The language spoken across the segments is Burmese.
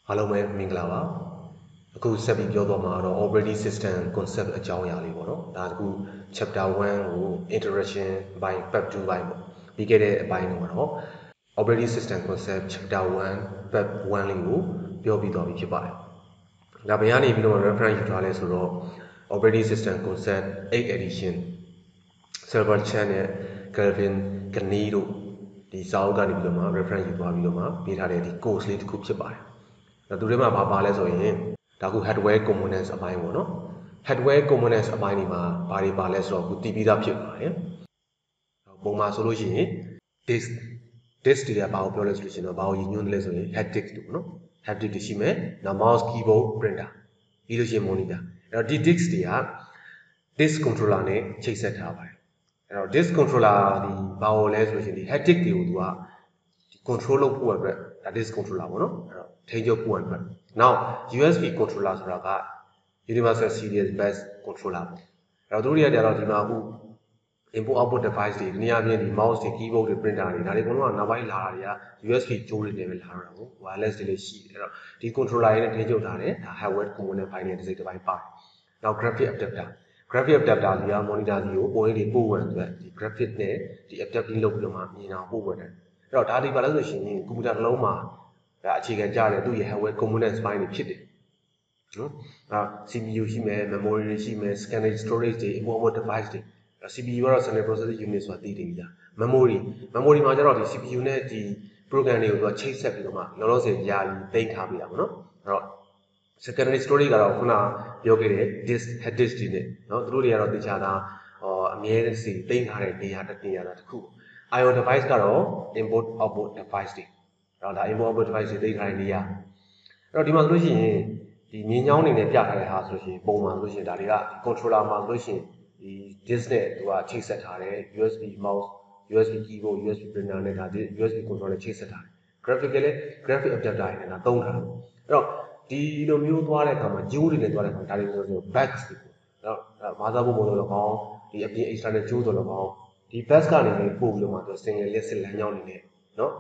အားလုံးပဲမင်္ဂလာပါအခုဆက်ပြီးပြောတော့မှာတော့ operating system concept အကြောင်းအရာလေးပေါ့နော်ဒါတခု chapter 1ကို introduction ဘိုင်း part 2ဘိုင်းပေါ့ပြီးခဲ့တဲ့အပိုင်းတော့ operating system concept chapter 1 part 1လေးကိုပြောပြီးသွားပြီဖြစ်ပါတယ်ဒါဘယ်ကနေပြီးတော့ reference ယူထားလဲဆိုတော့ operating system concept 8 edition server chan နဲ့ Kelvin Kani တို့ဒီစာအုပ်ကနေပြီးတော့မှ reference ယူသွားပြီးတော့မှပေးထားတဲ့ဒီ course လေးတစ်ခုဖြစ်ပါတယ်သူတွေမှာဘာပါလဲဆိုရင်ဒါခု hardware components အပိုင်းပေါ့နော် hardware components အပိုင်းဒီမှာဘာတွေပါလဲဆိုတော့ခုတည်ပြီးသားဖြစ်ပါတယ်ပုံမှန်ဆိုလို့ရှိရင် disk တွေကဘာကိုပြောလဲဆိုလို့ရှိရင်တော့ဘာကိုရည်ညွှန်းလဲဆိုရင် hard disk တို့ပေါ့နော် hard disk တွေရှိမယ်နောက် mouse keyboard printer ပြီးလို့ရှိရင် monitor အဲ့တော့ဒီ disk တွေက disk controller နဲ့ချိတ်ဆက်ထားပါတယ်အဲ့တော့ disk controller ဒီဘာကိုလဲဆိုလို့ရှိရင်ဒီ hard disk တွေကိုသူကဒီ control လုပ်ဖို့အတွက်ဒါ disk controller ပေါ့နော်အဲ့တော့ထိန်းချုပ်ဖို့အတွက်နောက် USB controller ဆိုတာက universal serial bus controller ပေါ့အဲ့တော့သူတို့တွေကကြတော့ဒီမှာအခု input output device တွေဒီနေရာပြင်ဒီ mouse တွေ keyboard တွေ printer တွေဒါတွေအကုန်လုံးကနောက်ပိုင်းလာတာတွေက USB ကြိုးတွေနဲ့ပဲလာတော့တာပေါ့ wireless တွေလည်းရှိတယ်အဲ့တော့ဒီ controller တွေနဲ့ထိန်းချုပ်ထားတယ်ဒါ hardware component ဘိုင်းနဲ့တစ်စိတ်တစ်ပိုင်းပါတယ်နောက် graphic adapter လေးက monitor စီကို OLED တွေပို့ဝင်အတွက်ဒီ graphic နဲ့ဒီ adapting လုပ်ပြီးတော့မှမြင်အောင်ပို့ဝင်တယ်အဲ့တော့ဒါဒီပါလဲဆိုရှင်ကွန်ပျူတာတစ်လုံးမှာဒါအခြေခံကြတဲ့သူ့ရဲ့ hardware components ဘိုင်းတွေဖြစ်တယ်နော်CPU ရှိမယ် memory တွေရှိမယ် scanning storage တွေ input device တွေ CPU ကတော့ central processing unit ဆိုတာသိတယ်ဗျာ memory မှာကျတော့ဒီ CPU နဲ့ဒီ program တွေကိုသူကချိတ်ဆက်ပြီးတော့မှလောလောဆယ်ယာယီသိမ်းထားပေးတာပေါ့နော်အဲ့တော့ secondary storage ကတော့ခုနပြောခဲ့တဲ့ disk hard disk တွေနဲ့เนาะသူတို့တွေကတော့တခြားသားအမြဲတစေသိမ်းထားတဲ့နေရာတစ်ခု IO device ကတော့ input output device တွေအဲ့တော့ဒါ input output device တွေသိမ်းထားတဲ့နေရာအဲ့တော့ဒီမှာဆိုလို့ရှိရင်ဒီမြင်းချောင်းနေနဲ့ပြထားတဲ့ဟာဆိုလို့ရှိရင်ပုံမှန်ဆိုလို့ရှိရင်ဒါတွေက controller မှာဆိုလို့ရှိရင်ဒီ disk နဲ့သူကချိတ်ဆက်ထားတယ် USB mouse USB keyboard USB printer နဲ့ဒါ USB controller နဲ့ချိတ်ဆက်ထားတယ် graphic လည်း graphic adapter တွေနဲ့ဒါသုံးထားတယ်အဲ့တော့ဒီလိုမျိုးသွားတဲ့အခါမှာဂျိုးတွေနဲ့သွားတဲ့အခါဒါတွေဆိုတော့ bags တွေပေါ့နော်မာသာဘုံလို့ကောင်းဒီအပြင် external ဂျိုးဆိုတော့ကောင်းဒီ bags ကနေပို့ပြီးတော့မှသူ single list လမ်းကြောင်းနေနဲ့နော်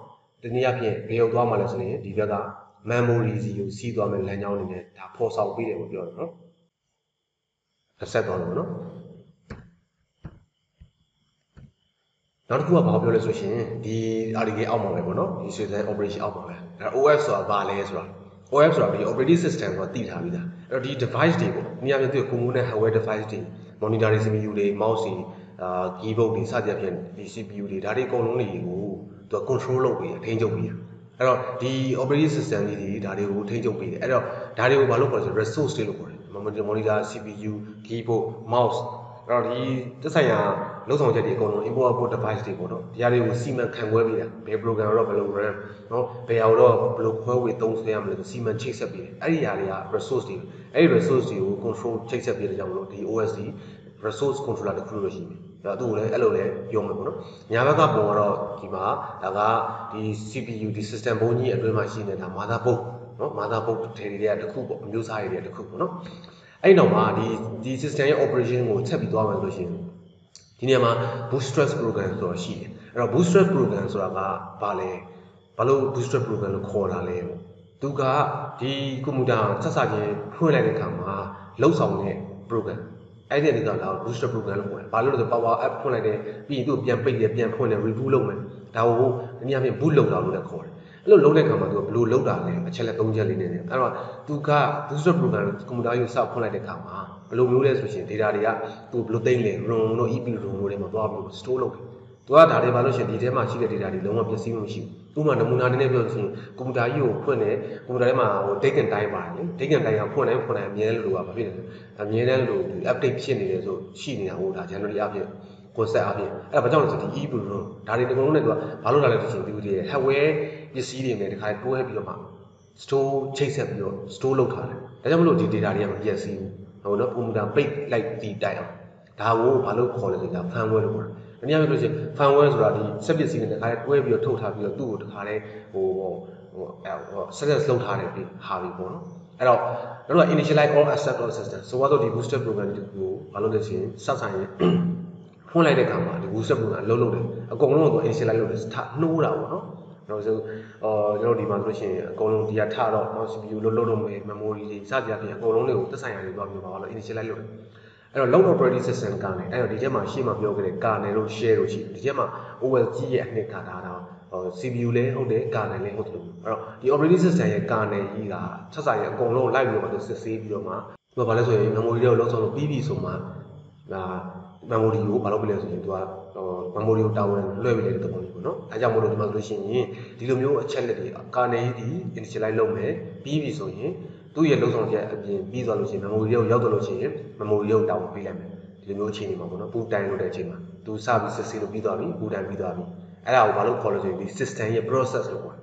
ဒီနေ့အပြင်ဘယ်ရောက်သွားမှလဲဆိုရင်ဒီဘက်က memory စီကိုစီးသွားမယ်လမ်းကြောင်းနေနဲ့ဒါဖော်ဆောင်ပေးတယ်လို့ပြောတယ်နော်ဆက်သွားလို့နော်နောက်တစ်ခုကဘာပြောလဲဆိုရှင်ဒီ RDK အောက်မှာပဲပေါ့နော်ဒီ system operation အောက်မှာပဲအဲ OS ဆိုတာဘာလဲဆိုတာ OS ဆိုတာဒီ operating system ကိုသိထားပြီးသားအဲ့တော့ဒီ device တွေပေါ့ဒီအပြင်သူ့ component hardware device တွေ monitor တွေ CPU တွေ mouse တွေkeyboard တွေစသဖြင့်ဒီ CPU တွေဒါတွေအကုန်လုံးတွေကိုသူက control လုပ်ပေးတယ်ထိန်းချုပ်ပေးတယ်အဲ့တော့ဒီ operating system ကြီးတွေဒါတွေကိုထိန်းချုပ်ပေးတယ်အဲ့တော့ဒါတွေကိုဘာလို့ခေါ်လဲဆို resource တွေလို့ခေါ်တယ် monitor CPU keyboard mouse အဲ့တော့ဒီသက်ဆိုင်ရာလုံဆောင်ချက်တွေအကုန်လုံး input output device တွေပေါ့နော်ဒီဟာတွေကိုစီမံခန့်ခွဲပေးတာဘယ် program တော့ဘယ်လို RAM နော်ဘယ်ဟာတော့ဘယ်လိုခွဲဝေသုံးစွဲရမလဲစီမံချိတ်ဆက်ပေးတယ်အဲ့ဒီဟာတွေက resource တွေအဲ့ဒီ resource တွေကို control ချိတ်ဆက်ပေးတဲ့ကြောင့်မလို့ဒီ OS ဒီ resource controller တစ်ခုလို့ရှိတယ်ဒါသူ့ကိုလည်းအဲ့လိုလည်းပြောမှာပေါ့နော်ညာဘက်ကပုံကတော့ဒီမှာဒါကဒီ CPU ဒီ system ဘုံကြီးအတွင်းမှာရှိနေတာ motherboard နော် motherboard ထဲတွေကတစ်ခုပေါ့အမျိုးအစားတွေတစ်ခုပေါ့နော်အဲ့နောက်မှာဒီ system ရဲ့ operation ကိုဆက်ပြီးသွားမယ်လို့ရှိရင်ဒီနေရာမှာ bootstrap program ဆိုတော့ရှိတယ်အဲ့တော့ bootstrap program ဆိုတာကဘာလဲဘာလို့ bootstrap program လို့ခေါ်တာလဲပေါ့သူကဒီကွန်ပျူတာဆက်စချင်းဖွင့်လိုက်တဲ့အခါမှာလှုပ်ဆောင်တဲ့ program အဲ့ဒီနေတာက bootstrap program လို့ခေါ်တယ်ဘာလို့လဲဆို power app ဖွင့်လိုက်တယ်ပြီးရင်သူ့ပြန်ပိတ်တယ်ပြန်ဖွင့်တယ် reboot လုပ်မယ်ဒါကိုဒီနေရာပြင် boot လုပ်တာလို့လည်းခေါ်တယ်အဲ့လိုလုပ်တဲ့အခါမှာသူကဘယ်လိုလုပ်တာလဲအချက်လက်၃ချက်လေးနဲ့အဲ့တော့သူက bootstrap program ကွန်ပျူတာကိုစဖွင့်လိုက်တဲ့အခါမှာဘယ်လိုမျိုးလဲဆိုရှင် data တွေကသူဘယ်လိုသိမ်းလဲ ROM တို့ EEPROM တို့တွေမှာသွားပြီး store လုပ်တယ်သူကဒါတွေပါလို့ရှင်ဒီထဲမှာရှိတဲ့ data တွေလုံးဝပျက်စီးမှုမရှိဘူးဥပမာနမူနာနည်းနည်းပြောချင်ကွန်ပျူတာကြီးကိုဖွင့်တယ်ကွန်ပျူတာထဲမှာဟို date and time ပါတယ်လေ date and time ကဖွင့်တိုင်းအမြဲတမ်းလို့ကဘာဖြစ်လဲအမြဲတမ်းလို့ update ဖြစ်နေတယ်ဆိုရှိနေတာဟိုဒါ generally အဖြစ် concept အဖြစ်အဲ့ဒါဘာကြောင့်လဲဆိုဒီ EEPROM ဒါတွေအကုန်လုံးနဲ့သူကဘာလို့လာလဲဆိုရှင်ဒီ hardware ပစ္စည်းတွေနဲ့တခါတွဲပြီးတော့မှ store ချိတ်ဆက်ပြီးတော့ store လုပ်ထားတယ်ဒါကြောင့်မလို့ဒီ data တွေကမပြည့်စည်ဘူးဟိုနော်ကွန်ပျူတာပိတ်လိုက်ဒီတိုင်အောင်ဒါကိုဘာလို့ခေါ်လဲဆိုတော့ firmware လို့ခေါ်တယ်ဒီနေ့ပြောလို့ရှိရင် firmware ဆိုတာဒီစက်ပစ္စည်းတွေတခါတွဲပြီးတော့ထုတ်ထားပြီးတော့သူ့ကိုတခါလဲဟို setလုပ်ထားတယ်ပြီးဟာပြီပေါ့နော်အဲ့တော့တို့က initialize all accept all system ဆိုတော့ဒီ booster program ကိုဘာလို့လဲဆိုရင်စဆိုင်ရင်ဖွင့်လိုက်တဲ့အခါမှာဒီ booster program လုံးတယ်အကုန်လုံးကို initialize လုပ်တယ်နှိုးတာပေါ့နော် နောက်ဆိုကျွန်တော်ဒီမှာဆိုလို့ရှိရင်အကုန်လုံးဒီကထတော့နောက် CPU လို့လုပ်မယ် memory တွေစသဖြင့်အကုန်လုံးတွေကိုသက်ဆိုင်ရာတွေသွားပြီးပါလို့ initialize လုပ်တယ်အဲ့တော့ long operating system ကနေအဲ့တော့ဒီထဲမှာရှေ့မှာပြောခဲ့တဲ့ kernel တို့ share တို့ရှိဒီထဲမှာ OS ကြီးရဲ့အနှစ်ကဒါတော့ CPU လည်းဟုတ်တယ် kernel လည်းဟုတ်တယ်အဲ့တော့ဒီ operating system ရဲ့ kernel ကြီးကဆက်ဆိုင်ရအကုန်လုံးလိုက်ပြီးတော့သူစစ်ဆေးပြီးတော့မှသူကဘာလဲဆိုရင် memory တွေကိုလုံးစုံလို့ပြီးပြီဆိုမှဒါ memory ကိုဘာလုပ်ပြလဲဆိုရင်သူကmemory ကိုတာဝန်လွှဲပေးတဲ့သဘောမျိုးပေါ့နော်အဲကြောင့်မို့လို့ဒီမှာဆိုလို့ရှိရင်ဒီလိုမျိုးအချက်လက်တွေ kernel ကြီး initialize လုပ်မယ်ပြီးပြီဆိုရင်သူ့ရဲ့လုံဆောင်ချက်အပြင်ပြီးသွားလို့ရှိရင် memory ကိုရောက်တော့လို့ရှိရင် memory ကိုတာဝန်ပေးလိုက်မယ်ဒီလိုမျိုးအခြေအနေမှာပေါ့နော် boot time လုပ်တဲ့အချိန်မှာသူစပြီးစစ်ဆေးလို့ပြီးသွားပြီ boot time ပြီးသွားပြီအဲ့ဒါကိုဘာလို့ခေါ်လို့ဆိုရင်ဒီ system ရဲ့ process လို့ခေါ်တယ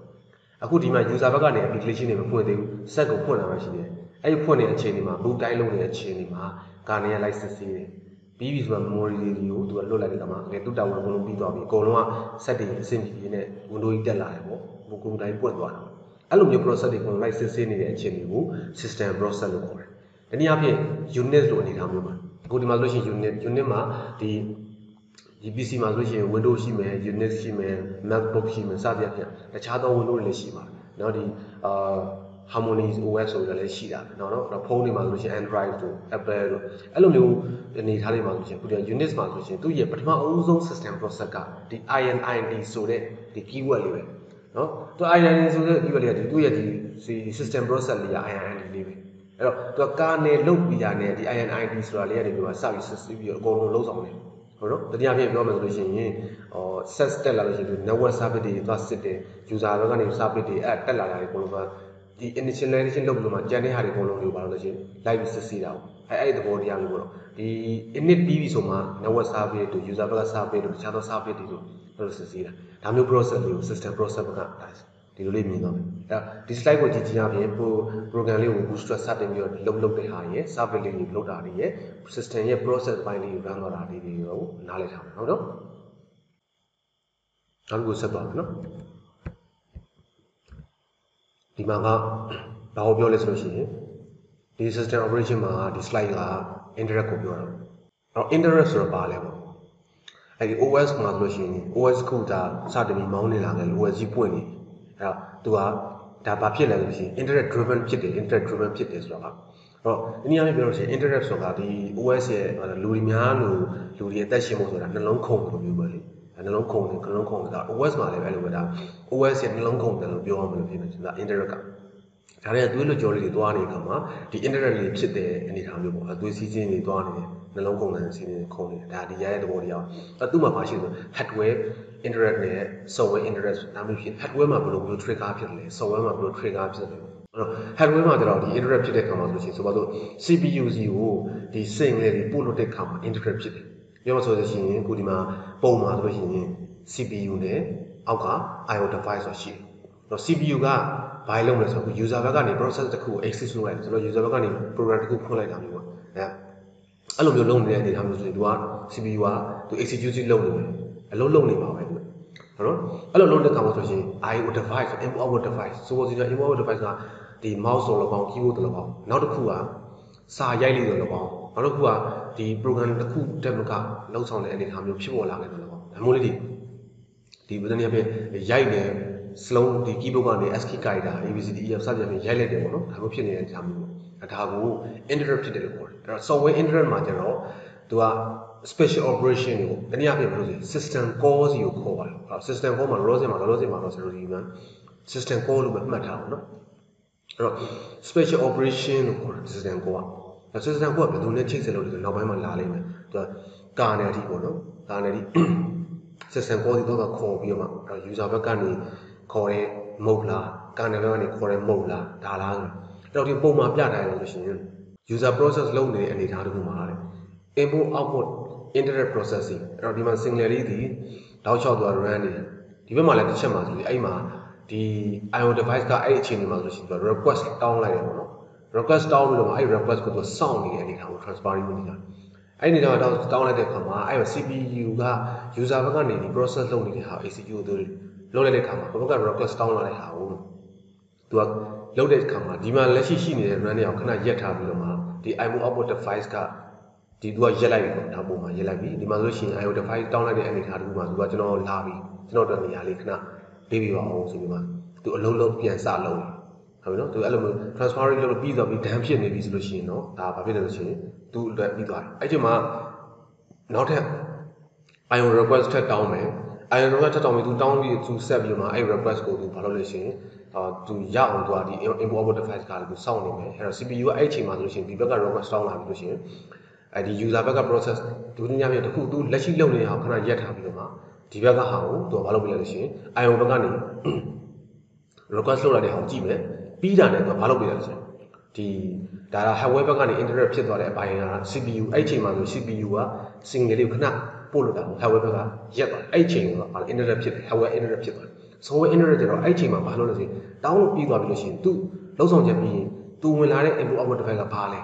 ်အခုဒီမှာ user ဘက်ကနေ application တွေမဖွင့်သေးဘူး set ကိုဖွင့်လာမှရှိတယ်အဲ့ဒီဖွင့်တဲ့အချိန်ဒီမှာ boot time လုပ်နေတဲ့အချိန်ဒီမှာ kernel ရဲ့ လိုက်စစ်ဆေးတယ်ပြီးပြီဆိုတော့ memory တွေကိုသူကလွတ်လိုက်တဲ့အခါမှာငယ်သူ့တာဝန်အကုန်လုံးပြီးသွားပြီအကုန်လုံးက set တွေအဆင့်ပြေနဲ့ window ကြီးတက်လာတယ်ပေါ့ဘုကုံတိုင်းပွင့်သွားတာအဲ့လိုမျိုး process တွေကိုလိုက်စစ်ဆေးနေတဲ့အချိန်တွေကို system process လို့ခေါ်တယ်။ဒီနည်းအားဖြင့် unit လို့အနေထားမျိုးမှာအခုဒီမှာဆိုလို့ရှိရင် unit မှာဒီ PC မှာဆိုလို့ရှိရင် Windows ရှိမယ် Unix ရှိမယ် MacBook ရှိမယ်စသဖြင့်တခြားသော Windows တွေလည်းရှိပါတယ်။เนาะဒီHarmony OS ဆိုတာလည်းရှိတာเนาะဖုန်းတွေမှာဆိုလို့ရှိရင် Android တို့ Apple တို့အဲ့လိုမျိုးအနေထားတွေမှာဆိုလို့ရှိရင် Unix မှာဆိုလို့ရှိရင်သူ့ရဲ့ပထမအဦးဆုံး system process ကဒီ INIT ဆိုတဲ့ဒီ keyword လေးပဲเนาะသူ INIT ဆိုတဲ့ keyword လေးကသူ့ရဲ့ဒီ system process လေးက INIT လေးပဲအဲ့တော့သူက kernel လုပ်ပြီးတာနဲ့ဒီ INIT ဆိုတာလေးကနေပြီးတော့စပြီးစစ်ဆေးပြီးတော့အကုန်လုံးလုံးဆောင်တယ်ဟုတ်နော်တတိယဖြစ်ပြောမယ်ဆိုလို့ရှိရင်set တက်လာလို့ရှိရင် network service တွေသွားစစ်တယ် user ဘက်ကနေ service တွေအဲ့တက်လာတာတွေအကုန်လုံးကဒီ initialization လုပ်ပြီးတော့မှကျန်တဲ့ဟာတွေအကုန်လုံးတွေကိုဘာလို့လဲရှိရင် live စစ်ဆေးတာပေါ့အဲ့ဒီသဘောတရားမျိုးပေါ့နော်ဒီ init ပြီးပြီဆိုမှ network service တို့ user ဘက်က service တို့တခြားသော service တွေတို့အဲ့လိုစစ်ဆေးတာဒါမျိုး process တွေကို system process ဘက်ကဒီလိုလေးမြင်သွားမယ်အဲ့ဒီ slide ကိုကြည့်ကြည့်ရပြင် program လေးကို bootstrap စတင်ပြီးတော့လုပ်တဲ့ဟာရယ် service လေးတွေလုပ်တာတွေရယ် system ရဲ့ process ပိုင်းလေးကို run သွားတာလေးတွေကိုနားလည်ထားမယ်ဟုတ်နော်နောက်တစ်ခုဆက်သွားမယ်နော်ဒီမှာကဘာကိုပြောလဲဆိုလို့ရှိရင်ဒီ system operation မှာဒီ slide က interrupt ကိုပြောတာအဲ့ interrupt ဆိုတော့ဘာလဲပေါ့အဲ့ဒီ OS မှာဆိုလို့ရှိရင် OS ခုဒါစတင်ပြီးမောင်းနေလာတယ် OS ကြီးပွင့်နေအဲ့တော့သူကဒါဘာဖြစ်လဲဆိုလို့ရှိရင် interrupt driven ဖြစ်တယ် interrupt driven ဖြစ်တယ်ဆိုတော့အဲ့တော့ဒီနေရာမှာပြောလို့ရှိရင် interrupt ဆိုတာဒီ OS ရဲ့လူတွေများလို့လူတွေအသက်ရှင်ဖို့ဆိုတာနှလုံးခုန်တယ်လို့ပြောပါလေနှလုံးခုန်တယ်နှလုံးခုန်တာ OS မှာလည်းအဲ့လိုပဲဒါ OS ရဲ့နှလုံးခုန်တယ်လို့ပြောရမလို့ဖြစ်နေတယ်ဒါ interrupt ကဒါတွေကသွေးလွှတ်ကြောလေးတွေသွားနေတဲ့အခါမှာဒီ interrupt လေးဖြစ်တဲ့အနေအထားမျိုးပေါ့သွေးစီးခြင်းတွေသွားနေတယ်နှလုံးခုန်တဲ့စီးနေခုန်နေဒါဒီရရဲ့သဘောတရားအဲ့သူ့မှာမရှိဘူး hardware interrupt နဲ့ software interrupt ဒါမျိုးဖြစ် hardware မှာဘယ်လိုမျိုး trigger ဖြစ်လဲ software မှာဘယ်လို trigger ဖြစ်လဲအဲ့တော့ hardware မှာကျတော့ဒီ interrupt ဖြစ်တဲ့အခါမှာဆိုလို့ရှိရင်ဆိုပါစို့ CPU စီကိုဒီ signal တွေပို့လို့တဲ့အခါမှာ interrupt ဖြစ်တယ်ပြောမှဆိုလို့ရှိရင်ခုဒီမှာပုံမှာဆိုလို့ရှိရင် CPU နဲ့အောက်က IO device ဆိုရှိတယ်တော့ CPU ကဘာလုပ်မလဲဆိုတော့ user ဘက်ကနေ process တစ်ခုကို access လုပ်လိုက်တယ်ဆိုတော့ user ဘက်ကနေ program တစ်ခုဖွင့်လိုက်တာမျိုးပေါ့အဲ့လိုမျိုးလုပ်နေတဲ့အနေအထားမျိုးဆိုရင် CPU ကသူ execute လုပ်နေတယ်အလုံးလုံးနေပါပဲဟုတ်နော်အဲ့လိုလုပ်တဲ့အခါမှာဆိုရင် IO device input output device ဆိုတော့ဒီ input output device ကဒီ mouse ဆိုတော့ keyboard ဆိုတော့နောက်တစ်ခုကစာရိုက်လို့ဆိုတော့နောက်တစ်ခုကဒီ program တစ်ခုတက်မကလောက်ဆောင်တဲ့အနေအထားမျိုးဖြစ်ပေါ်လာတယ်ဆိုတော့ဒါမျိုးလေးဒီဘယ်နည်းဖြစ်ရိုက်တယ်စလုံးဒီ keyboard ကနေ ASCII ကိုက်တာ ABCDEF စသဖြင့်ရိုက်လိုက်တယ်ပေါ့နော်ဒါမျိုးဖြစ်နေတဲ့အနေအထားမျိုးပေါ့ဒါကို interrupt ဖြစ်တယ်လို့ခေါ်တယ်အဲ့တော့ software interrupt မှာကျတော့သူက special operation တွေကိုတနည်းအားဖြင့်ဘယ်လိုလဲ system call စီကိုခေါ်ပါတယ်ဟုတ် system call မှာလောလောဆယ်မှာတော့ဆိုလို့ဒီမှာ system call လို့ပဲမှတ်ထားအောင်နော်အဲ့တော့ special operation လို့ခေါ်တယ် system call က system call ကဘယ်လိုလဲချိတ်ဆက်လို့လဲဆိုနောက်ပိုင်းမှာလာလိမ့်မယ်သူက kernel အထိပေါ့နော် kernel အထိ system call စီတော့ခေါ်ပြီးတော့မှ user ဘက်ကနေခေါ်တဲ့ mode လား kernel ဘက်ကနေခေါ်တဲ့ mode လားဒါလားဆိုတော့ဒီပုံမှာပြထားရလို့ရှိရင် user process လုပ်နေတဲ့အနေအထားတစ်ခုမှာလေ input output interrupt processing အဲ့တော့ဒီမှာ signal လေးဒီတောက်လျှောက်သွား run နေတယ်ဒီဘက်မှာလည်းတစ်ချက်မှာဆိုပြီးအဲ့မှာဒီ IO device ကအဲ့အခြေအနေမှာဆိုလို့ရှိရင် request တောင်းလိုက်တယ်ပေါ့နော် request တောင်းပြီးတော့မှအဲ့ request ကိုသူစောင့်နေတဲ့အနေအထားကို transparent လုပ်နေတာအဲ့ဒီတော့တောင်းလိုက်တဲ့အခါမှာအဲ့ CPU က user ဘက်ကနေဒီ process လုပ်နေတဲ့ဟာ execute ကိုလုပ်လိုက်တဲ့အခါမှာဘက်က request တောင်းလာတဲ့ဟာကိုသူကလုပ်တဲ့အခါမှာဒီမှာလက်ရှိနေတဲ့ run တွေအောင်ခဏရက်ထားပြီးတော့မှဒီ IO output device ကဒီသူကရက်လိုက်ပြီပေါ့ဒါပုံမှာရက်လိုက်ပြီဒီမှာဆိုလို့ရှိရင် IO device တောင်းလိုက်တဲ့အနေအထားတခုမှာသူကကျွန်တော်လာပြီကျွန်တော်တို့နေရာလေးခဏ ပေးပြီးပါအောင်ဆိုပြီးမှသူအလုံးလုံးပြန်စလုံးဟုတ်ပြီနော်သူအဲ့လိုမျိုး transferring လုပ်လို့ပြီးတော့ပြီးဒန်းဖြစ်နေပြီဆိုလို့ရှိရင်တော့ဒါဘာဖြစ်လဲဆိုရှင်သူ့အတွက်ပြီးသွားတယ်အဲ့ချိန်မှာနောက်ထပ် ion request ထပ်တောင်းမယ် ion request ထပ်တောင်းပြီးသူတောင်းပြီးသူဆက်ပြီးမှအဲ့ request ကိုသူဘာလုပ်လို့ရှိရင်သူရအောင်သူကဒီ input output device ကလည်းသူစောင့်နေမယ်အဲ့တော့ CPU ကအဲ့ချိန်မှာဆိုလို့ရှိရင်ဒီဘက်က request တောင်းလာပြီလို့ရှိရင်အဲ့ဒီ user ဘက်က process ဒုတိယမြောက်တစ်ခုသူလက်ရှိလုပ်နေတဲ့ဟာခဏရက်ထားပြီးတော့မှဒီဘက်ကဟာကိုသူကဘာလုပ်ပြလဲလို့ရှိရင် ion ဘက်ကနေ request လုပ်လာတဲ့ဟာကိုကြည့်မယ်ပြီးတာနဲ့သူကဘာလုပ်ပြလဲလို့ရှိရင်ဒီဒါက hardware ဘက်ကနေ interrupt ဖြစ်သွားတဲ့အပိုင်းက CPU အဲ့ချိန်မှာဆို CPU က signal လေးကိုခဏပို့လို့တာပေါ့ hardware ဘက်ကရက်သွားအဲ့ချိန်က interrupt ဖြစ်တယ် hardware interrupt ဖြစ်သွားတယ် software interrupt ကျတော့အဲ့ချိန်မှာဘာလုပ်လဲဆိုရင်တောင်းလို့ပြီးသွားပြီလို့ရှိရင်သူလုံးဆောင်ချက်ပြီးရင်သူဝင်လာတဲ့ input output device ကဘာလဲ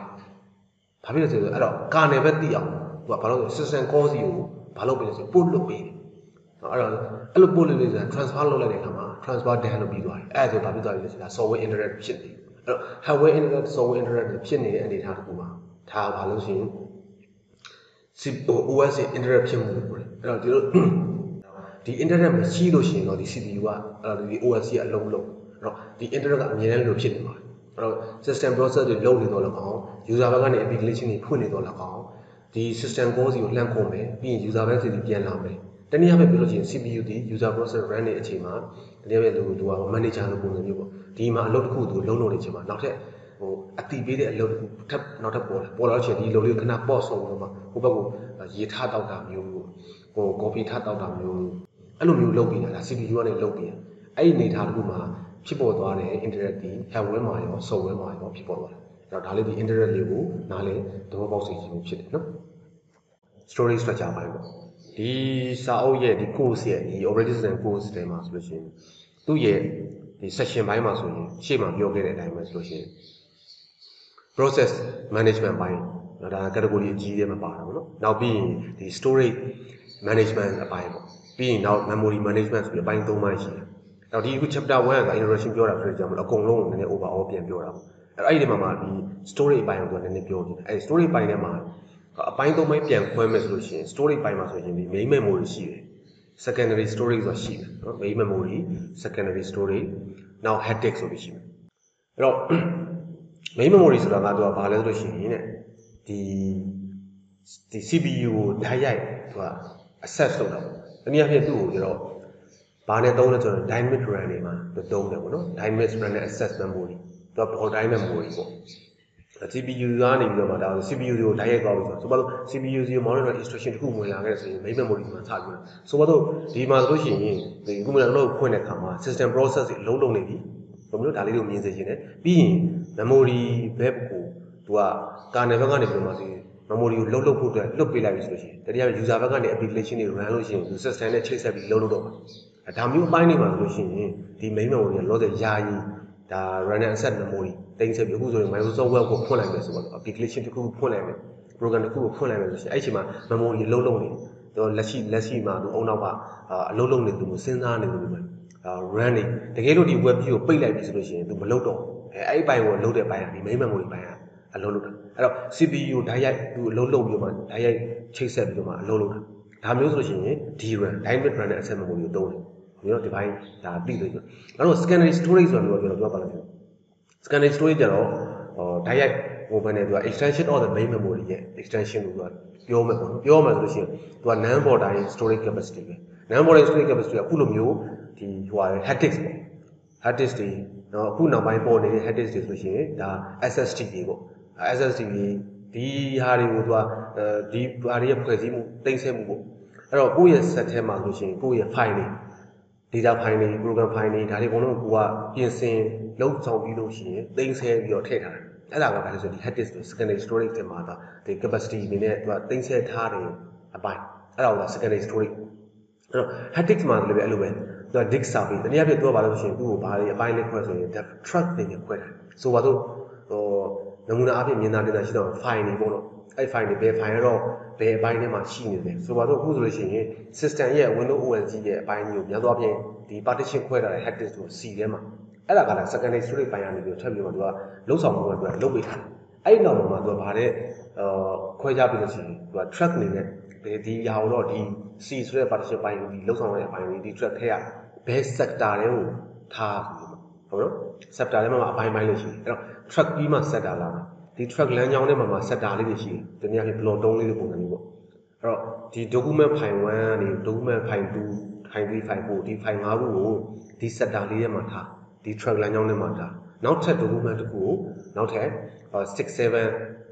ဘာဖြစ်လဲဆိုတော့အဲ့တော့ kernel ပဲသိအောင်သူကဘာလို့လဲ system call စီကိုဘာလုပ်ပေးလဲဆိုပို့လို့ပေးတယ်အဲ့တော့အဲ့လိုပို့လို့ပေးဆိုတာ transfer လုပ်လိုက်တဲ့အခါမှာ transfer done လို့ပြီးသွားတယ်အဲ့ဒါဆိုဘာဖြစ်သွားပြီလဲဆိုတာ software interrupt ဖြစ်နေအဲ့တော့ hardware interrupt software interrupt ဖြစ်နေတဲ့အနေအထားတစ်ခုမှာဒါဘာလို့ဆိုရင် OS interrupt ဖြစ်မှုလို့ပြောတယ်အဲ့တော့ဒီ interrupt မရှိလို့ရှိရင်တော့ဒီ CPU ကအဲ့တော့ဒီ OS ကအလုံးလုံးအဲ့တော့ဒီ interrupt ကအမြဲတမ်းလို့ဖြစ်နေပါတယ်အဲ့တော့ system process တွေလုံးနေတော့လည်းကောင်း user ဘက်ကနေ application တွေဖွင့်နေတော့လည်းကောင်းဒီ system call စီကိုလှမ်းခေါ်မယ်ပြီးရင် user ဘက်စီပြန်လာမယ်တနည်းအားဖြင့်ပြောလို့ရှိရင် CPU ဒီ user process run နေတဲ့အချိန်မှာတနည်းအားဖြင့်သူက manager လို့ပုံစံမျိုးပေါ့ဒီမှာအလုပ်တစ်ခုသူလုံးလုံးနေချိန်မှာနောက်ထပ်အတိပေးတဲ့အလုပ်တစ်ခုထပ်နောက်ထပ်ပေါ်လာချင်ဒီလိုလေးခဏ pause ဆုံးပြီးတော့မှဟိုဘက်ကိုရေထားတောက်တာမျိုးcoffee ထားတောက်တာမျိုးအဲ့လိုမျိုးလုပ်ပြီးတာဒါ CPU ကနေလုပ်ပြီးအဲ့ဒီအနေထားတစ်ခုမှာဖြစ်ပေါ်သွားတဲ့ internet ဒီ hardware မှာရော software မှာရောဖြစ်ပေါ်သွားတယ်အဲ့တော့ဒါလေးဒီ internet လေးကိုနားလေသဘောပေါက်စေချင်မှုဖြစ်တယ်နော် storage structure ပိုင်းပေါ့ဒီစာအုပ်ရဲ့ဒီ course ရဲ့ဒီ operating system course တွေမှာဆိုလို့ရှိရင်သူ့ရဲ့ဒီ section ပိုင်းမှာဆိုရင်ရှေ့မှာပြောခဲ့တဲ့အတိုင်းပဲဆိုလို့ရှိရင် process management ပိုင်းဒါ category အကြီးကြီးမှာပါတာပေါ့နော်နောက်ပြီးရင်ဒီ storage management အပိုင်းပေါ့ပြီးရင်နောက် memory management ဆိုပြီးအပိုင်း၃ပိုင်းရှိတယ်နောက်ဒီအခု chapter 1က introduction ပြောတာဆိုတော့ကျွန်တော်အကုန်လုံးကိုနည်းနည်း overall ပြန်ပြောတာပေါ့အဲ့ဒီမှာဒီ storage အပိုင်းကိုနည်းနည်းပြောပြတယ်အဲ့ storage ပိုင်းထဲမှာအပိုင်း၃ပိုင်းပြန်ခွဲမယ်ဆိုလို့ရှိရင် storage ပိုင်းမှာဆိုရင်ဒီ main memory ရှိတယ် secondary storage ဆိုတာရှိတယ်နော် main memory secondary storage နောက် hard disk ဆိုပြီးရှိတယ်အဲ့တော့ main memory ဆိုတာကသူကဘာလဲဆိုလို့ရှိရင်ဒီ CPU ကိုဓာတ်ရိုက်သူက access လုပ်တာပေါ့တနည်းအားဖြင့်သူ့ကိုကျတော့ဘာနဲ့သုံးလဲဆိုတော့ dynamic RAM တွေမှာသုံးတယ်ပေါ့နော် dynamic RAM နဲ့ access memory သူက volatile memory ပေါ့ CPU ကနေပြီးတော့မှဒါ CPU ကိုဓာတ်ရိုက်သွားပြီဆိုတော့ CPU ကို monitor instruction တစ်ခုဝင်လာခဲ့ဆိုရင် main memory မှာထားပြီးဆိုတော့ဒီမှာဆိုလို့ရှိရင်ဒီခုမှလည်းဖွင့်တဲ့အခါမှာ system process တွေအလုံးလုံးနေပြီဘယ်လိုဒါလေးကိုမြင်စေချင်တယ်ပြီးရင် memory ဘက်ကိုသူက kernel ဘက်ကနေပြီးတော့မှဒီ memory ကိုလှုပ်ဖို့အတွက်လွတ်ပေးလိုက်ပြီဆိုလို့ရှိရင်တတိယ user ဘက်ကနေ application တွေ run လို့ရှိရင် system နဲ့ချိတ်ဆက်ပြီးလှုပ်တော့မှာဒါမျိုးအပိုင်းတွေမှာဆိုလို့ရှိရင်ဒီ main memory ကလောဆယ်ယာယီဒါ random access memory တင်ဆက်ပြီးအခုဆိုရင် Microsoft Word ကိုဖွင့်လိုက်မယ်ဆိုတော့ application တစ်ခုဖွင့်လိုက်မယ် program တစ်ခုကိုဖွင့်လိုက်မယ်ဆိုရင်အဲ့ချိန်မှာ memory လှုပ်နေတော့လက်ရှိမှာသူအုံနောက်ကအလုံးလုံးနေသူစဉ်းစားနေသူပဲ run နေတကယ်လို့ဒီ web page ကိုပိတ်လိုက်ပြီဆိုလို့ရှိရင်သူမလုပ်တော့အဲ့ဘိုင်ကိုလှုပ်တဲ့ဘိုင်ကဒီ main memory ဘိုင်ကအလုံးလုပ်တာအဲ့တော့ CPU ကိုဓာတ်ရိုက်သူအလုံးလုံးပြီးတော့မှဓာတ်ရိုက်ချိတ်ဆက်ပြီးတော့မှအလုံးလုပ်တာဒါမျိုးဆိုလို့ရှိရင် DRAM dynamic RAM နဲ့ access memory ကိုသုံးတယ်ပြီးတော့ဒီဘိုင်ဒါသိလို့ဆိုတော့ secondary storage ဆိုတာမျိုးပြောပါလိမ့်မယ် secondary storage ကျတော့ဓာတ်ရိုက်ဟိုဘယ်နဲ့သူက extension of the main memory ရဲ့ extension လို့ပြောမယ်ပေါ့နော်ပြောမှဆိုလို့ရှိရင်သူက non volatile storage capacity ပဲ non volatile storage capacity ကအခုလိုမျိုးဒီဟိုဟာ hard disk ပေါ့ hard disk တွေနော်အခုနောက်ပိုင်းပေါ်နေတဲ့ hard disk တွေဆိုလို့ရှိရင်ဒါ SSD တွေပေါ့ SSD တွေဒီဟာတွေကိုသူကဒီဟာတွေရဲ့ဖွဲ့စည်းမှုတင်ဆက်မှုပေါ့အဲ့တော့ကိုယ့်ရဲ့ set ထဲမှာဆိုလို့ရှိရင်ကိုယ့်ရဲ့ file တွေ data file တွေ program file တွေဒါတွေအကုန်လုံးကိုကပြင်ဆင်လုပ်ဆောင်ပြီးလို့ရှိရင်တင်ဆက်ပြီးတော့ထည့်ထားတယ်အဲ့ဒါကဘာလဲဆိုဒီ hard disk တွေ secondary storage တွေမှာဒါဒီ capacity အနေနဲ့သူကတင်ဆက်ထားတယ်အပိုင်းအဲ့ဒါက secondary storage အဲ့တော့ hard disk မှာလည်းအဲ့လိုပဲသူက disk service တနည်းအားဖြင့်သူကဘာလို့ရှိရင်သူ့ကိုဘာတွေအပိုင်းလေးခွဲဆိုရင် track တွေနဲ့ခွဲထားဆိုပါတော့နမူနာအားဖြင့်မြင်သာတင်တာရှိတော့ file တွေပေါ့နော်အဲ့ file တွေဘယ် file တော့ဘယ်အပိုင်းထဲမှာရှိနေတယ်ဆိုပါတော့အခုဆိုလို့ရှိရင် system ရဲ့ Windows OS ရဲ့အပိုင်းကြီးကိုများသောအားဖြင့်ဒီ partition ခွဲထားတဲ့ hard disk ကို C ထဲမှာအဲ့ဒါကလည်း secondary storage ပိုင်းကနေပြီးထပ်ပြီးတော့သူကလုံဆောင်မှုကသူကလုပ်ပေးထားတယ်အဲ့ဒီနောက်မှာသူကဗာတဲ့ခွဲခြားပြီးလို့ရှိရင်သူက track နေနဲ့ဒီဟာကိုတော့ဒီ C ဆိုတဲ့ partition ပိုင်းကိုဒီလုံဆောင်တဲ့အပိုင်းကိုဒီ track ထဲက best sector တွေကိုထားဟုတ်နော် sector ထဲမှာအပိုင်းပိုင်းလေးရှိတယ်အဲ့တော့ track ပြီးမှ sector လာမှာဒီ track လမ်းကြောင်းထဲမှာ sector လေးတွေရှိတယ်တနည်းအားဖြင့် block 3လေးတွေပုံစံမျိုးပေါ့အဲ့တော့ဒီ document file 1ကနေ document file 2 file 3 file 4ဒီ file 5ခုကိုဒီ sector လေးထဲမှာထားဒီ track လမ်းကြောင်းထဲမှာထားနောက်ထပ် document တစ်ခုကိုနောက်ထပ်6 7